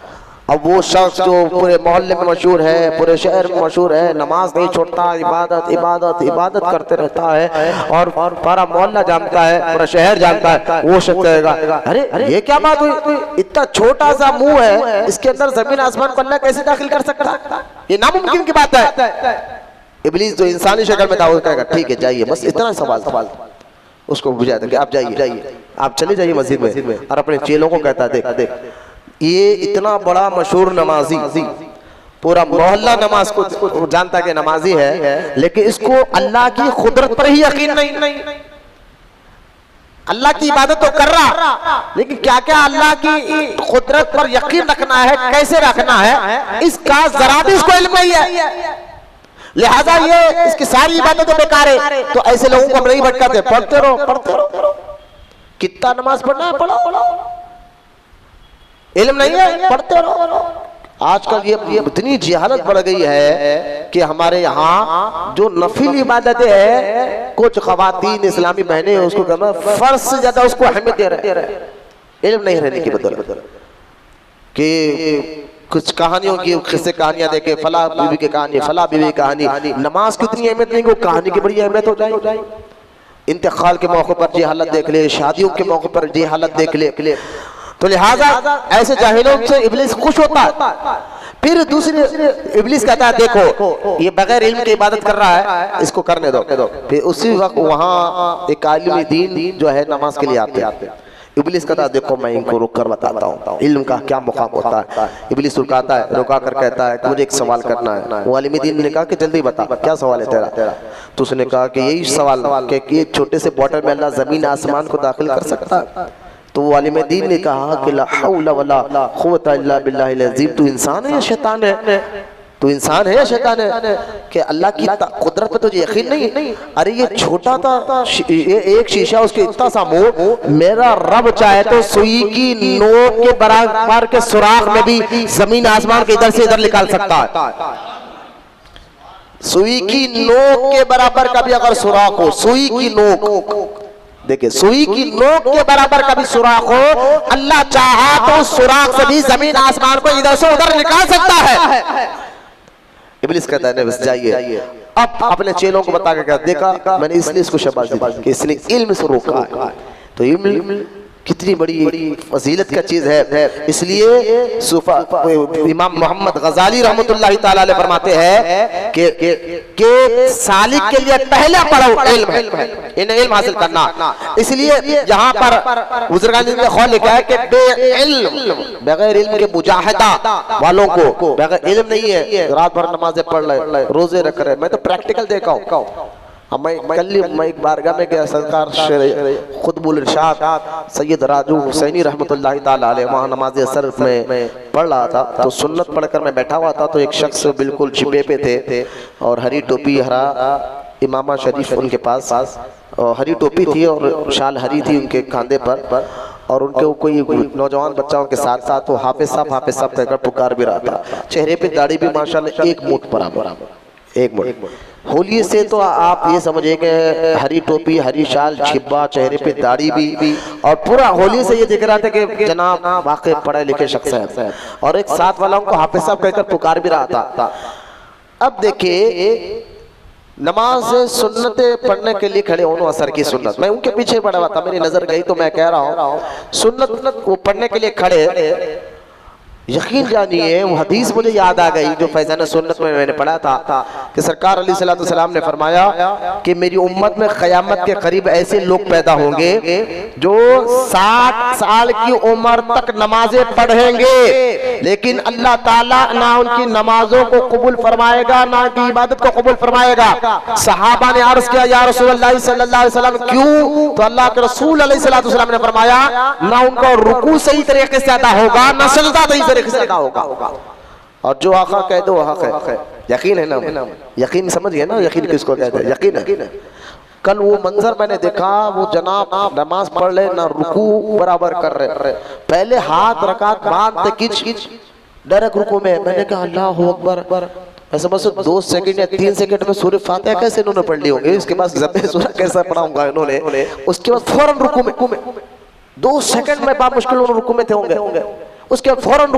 अब वो शख्स जो पूरे मोहल्ले में मशहूर है, पूरे शहर में मशहूर है, नमाज नहीं छोड़ता, इबादत इबादत इबादत करते रहता है और पूरा मोहल्ला जानता है, पूरा शहर जानता है। वो शख्स कहेगा अरे ये क्या बात हुई, इतना छोटा सा मुंह है, इसके अंदर जमीन आसमान को अल्लाह कैसे दाखिल कर सकता है? ये नामुमकिन की बात है। इब्लीस जो इंसानी शक्ल में था वो कहेगा ठीक है जाइए, बस इतना सवाल उसको बुझा देंगे, आप जाइए, आप चले जाइए मस्जिद में। और अपने चेलों को कहता है देख ये इतना बड़ा मशहूर नमाजी, पूरा मोहल्ला नमाज को जानता कि नमाजी है, लेकिन इसको अल्लाह की कुदरत पर ही यकीन नहीं। अल्लाह की इबादत तो कर रहा, लेकिन क्या क्या अल्लाह की कुदरत पर यकीन रखना है, कैसे रखना है, इसका जरा भी इसको इल्म नहीं है। लिहाजा ये इसकी सारी इबादत तो बेकार है। तो ऐसे लोगों को हम नहीं भटकाते, पढ़ते रहो। कितना नमाज पढ़ना है पढ़ो, इल्म नहीं है पढ़ते रहो। आजकल ये इतनी जिहालत बढ़ गई है कि हमारे यहाँ जो नफिल इबादतें है, कुछ खवातीन इस्लामी बहनें उसको कहना फर्ज से ज्यादा उसको अहमियत दे रहे, इल्म नहीं रहने की बदौलत कि कुछ कहानियों की किस्से कहानियां देखे, फला बीवी की कहानी, फला बीवी की कहानी। नमाज की उतनी अहमियत नहीं, कहानी की बड़ी अहमियत हो जाए। इंतकाल के मौके पर ये हालत देख ले, शादियों के मौके पर ये हालत देख ले। तो लिहाजा ऐसे जाहिलों से इब्लीस खुश होता है। फिर दूसरे इब्लीस कहता है देखो ये बगैर इल्म की इबादत कर रहा है, इसको करने दो। फिर उसी वक्त वहाँ एक आलिम दीन जो है नमाज के लिए आते। इब्लीस कहता है देखो मैं इनको रुक कर बताता हूँ इल्म का क्या मुकाम होता है। इब्लीस रुकाता है, रुका कर कहता है मुझे एक सवाल करना है। वो आलिम दीन ने कहा कि जल्दी बता क्या सवाल है तेरा। तो उसने कहा कि यही सवाल कि एक छोटे से बोतल में अल्लाह जमीन आसमान को दाखिल कर सकता है। तो तो वो आलिम दीन ने कहा कि ला हौला वला कुव्वता इल्ला बिल्लाहिल अज़ीम, तू इंसान है या शैतान है? तू इंसान है या शैतान है? कि अल्लाह की कुदरत पे तुझे यकीन नहीं? अरे ये छोटा था एक शीशा, उसके इतना सा मुंह, मेरा रब चाहे तो सुई की नोक के बराबर के सुराख में भी जमीन आसमान के इधर से इधर निकाल सकता है। सुई की नोक के बराबर का भी अगर सुराख हो, सुई की नोक, देखिए सुई की नोक के बराबर का भी सुराख हो, अल्लाह चाहा तो सुराख से भी जमीन आसमान को इधर से उधर निकाल सकता है। इब्लिस कहता है बस जाइए। अब अपने चेलों को बता के देखा, मैंने इसलिए इसको शाबाश दी कि इसने इल्म से रोका है। तो इल्म कितनी बड़ी फजीलत का चीज है। इसलिए इमाम मोहम्मद गजाली रहमतुल्लाह तआला अलैह फरमाते हैं कि सालिक के लिए पहला पड़ाव इल्म है, इन्हें इल्म हासिल करना। इसलिए यहाँ पर बुजुर्गान ने कौल लिखा है कि बगैर इल्म के मुजाहिदा वालों को, बगैर इल्म नहीं है, रात भर नमाजें पढ़ रहे, रोजे रख रहे। मैं तो प्रैक्टिकल देखा हूँ। मैं एक बारगाह में गया, सरकार खुतबुल इरशाद सैयद राजू हुसैनी रहमतुल्लाह ताला अलैह वहाँ नमाज असर में पढ़ रहा था। तो सुन्नत पढ़कर मैं बैठा हुआ था, तो एक शख्स बिल्कुल जिब्बे पे थे और हरी टोपी, हरा इमामा शरीफ उनके पास, और हरी टोपी थी और शाल हरी थी उनके कंधे पर, और उनके कोई नौजवान बच्चाओं के साथ साथ वो हाफिज साहब कहकर पुकार भी रहा था। चेहरे पे दाढ़ी भी माशाल्लाह एक मुठ बराबर, एक मुठ। होली से तो आप ये समझिए कि हरी टोपी, हरी शाल, छिब्बा, चेहरे पे दाढ़ी भी, और पूरा होली से ये दिख रहा था कि जनाब वाकई पढ़े लिखे शख्स है। और एक साथ वाला उनको हाफिज साहब कहकर पुकार भी रहा था। अब देखिए नमाज सुन्नतें पढ़ने के लिए खड़े होना, असर की सुन्नत, मैं उनके पीछे पड़ा हुआ था, मेरी नजर गई तो मैं कह रहा हूँ सुन्नत वो पढ़ने के लिए खड़े। यकीन जानिए वो हदीस मुझे याद आ गई जो फैज़ान सुन्नत में मैंने पढ़ा था कि सरकार अलैहिस्सलातु वस्सलाम ने फरमाया कि मेरी उम्मत में क़यामत के करीब ऐसे लोग पैदा होंगे जो 60 साल की उम्र तक नमाजें पढ़ेंगे, लेकिन अल्लाह ताला ना उनकी नमाजों को कबूल फरमाएगा, ना उनकी इबादत को कबूल फरमाएगा। सहाबा ने अर्ज़ किया या रसूलुल्लाह सल्लल्लाहु अलैहि वसल्लम क्यों? तो अल्लाह के रसूल अलैहिस्सलातु वस्सलाम ने फरमाया ना उनका रुकू सही तरीके से अदा होगा, ना सजदा सही होगा। और जो आका कह दो हक है। यकीन है ना? यकीन समझ गए ना? यकीन किसको कहते हैं? यकीन है। कल वो मंजर मैंने देखा, वो जनाब नमाज पढ़ ले ना रुकू बराबर कर रहे, पहले हाथ रखा बांध किच डायरेक्ट रुकू में। मैंने कहा अल्लाह अकबर। मैं समझ 2 सेकंड या 3 सेकंड में सूरह फातिहा कैसे इन्होंने पढ़ ली होंगे, इसके बाद ज़ब्बे सूरह कैसा पढ़ा होगा इन्होंने, उसके बाद फौरन रुकू में 2 सेकंड में बात मुश्किल रुकू में थे होंगे, उसके फौरन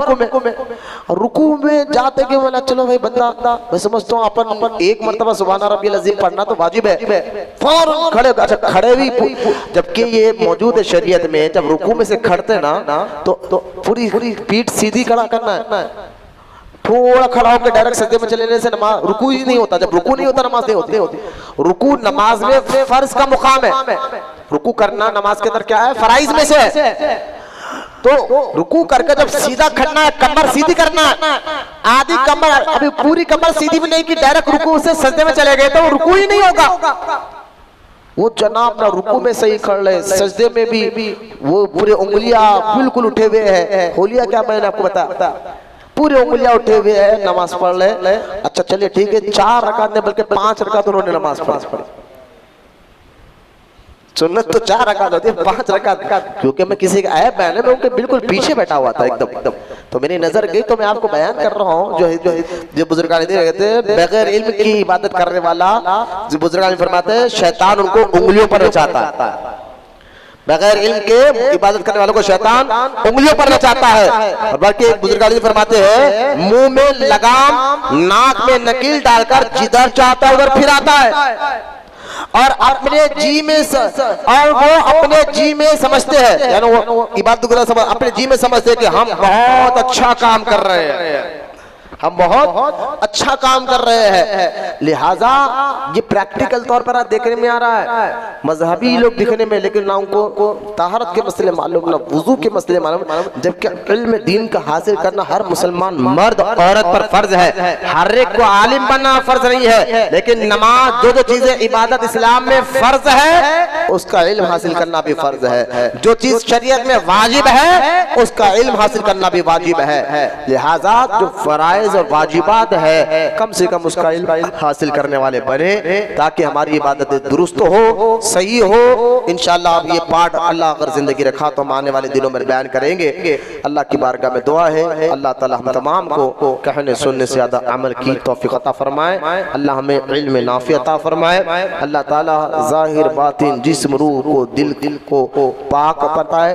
रुकू में जाते कि बोला चलो भाई बंदा, मैं समझता हूँ अपन एक मर्तबा सुभान रब्बियल अज़ीम पढ़ना तो वाजिब है, फौरन खड़े। अच्छा खड़े भी, जबकि ये मौजूद है शरीयत में, जब रुकू में से खड़ते ना तो पूरी पीठ सीधी खड़ा करना है, थोड़ा खड़ा होकर डायरेक्ट सजदे में चले जाने से नमाज रुकू ही नहीं होता। जब रुकू नहीं होता नमाज नहीं होती। रुकू नमाज में फर्ज का मुकाम है, रुकू करना नमाज के अंदर क्या है, फराइज में से है। तो रुकू करके जब सीधा खड़ना है, कमर सीधी करना है, आधी कमर, अभी पूरी कमर सीधी भी नहीं की, डायरेक्ट रुकू से सजदे में चले गए तो वो रुकू ही नहीं होगा। वो जनाब ना रुकू में सही खड़ रहे, सजदे में भी वो पूरे उंगलियां बिल्कुल उठे हुए हैं। होलिया क्या मैंने आपको बताया, पूरे उंगलियां उठे हुए हैं, नमाज पढ़ रहे। अच्छा चलिए ठीक है, 4 रकात ने बल्कि 5 रकात उन्होंने नमाज पढ़ी। सुन्नत तो 4 रकात होती है, 5 रकात, क्योंकि मैं किसी का ऐप बयान में उनके बिल्कुल पीछे बैठा हुआ था एकदम। तो मेरी नजर गई तो मैं आपको बयान कर रहा हूँ। जो बुजुर्गान कहते हैं बगैर इल्म की इबादत करने वाला, जो बुजुर्गान फरमाते हैं शैतान उनको उंगलियों पर नचाता है। बगैर इल्म के इबादत करने वालों को शैतान उंगलियों पर नचाता है। और बल्कि एक बुजुर्ग फरमाते हैं मुंह में लगाम, नाक में नकील डालकर जिधर चाहता है उधर फिराता है, और अपने जी में और वो अपने जी में समझते हैं, यानी वो इबादत अपने जी में समझते हैं कि हम बहुत अच्छा काम कर रहे हैं, हम बहुत अच्छा काम कर रहे हैं। लिहाजा ये प्रैक्टिकल तौर पर देखने में आ रहा है, मजहबी लोग दिखने में, लेकिन ना उनको ताहरत के मसले मालूम, ना वुजू के मसले मालूम, जबकि इल्म दीन का हासिल करना हर मुसलमान मर्द औरत पर फर्ज है। हर एक को आलिम बनना फर्ज नहीं है, लेकिन नमाज जो चीजें इबादत इस्लाम में फर्ज है उसका इल्म हासिल करना भी फर्ज है। जो चीज शरीयत में वाजिब है उसका इल्म हासिल करना भी वाजिब है। लिहाजा जो फराइज और वाजिबात है कम से कम उसका इल्म हासिल करने वाले बने, ताकि हमारी इबादत दुरुस्त हो, सही हो। इंशाअल्लाह अब ये पाठ अल्लाह अगर जिंदगी रखा तो हम आने वाले दिनों में बयान करेंगे। अल्लाह की बारगाह में दुआ है अल्लाह ताला हम तमाम को कहने सुनने से ज्यादा अमल की तौफीक अता फरमाए। अल्लाह हमें इल्म नाफी अता फरमाए। अल्लाह ताला जाहिर बातिन जिस्म रूह को दिल को पाक बताए।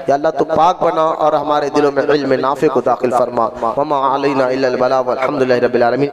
या अल्लाह तो पाक बना और हमारे दिलों में इल्म नाफी को दाखिल फरमा। वमा अलैना इल्लल बलाग वल्हम्दुलिल्लाहि रब्बिल आलमीन।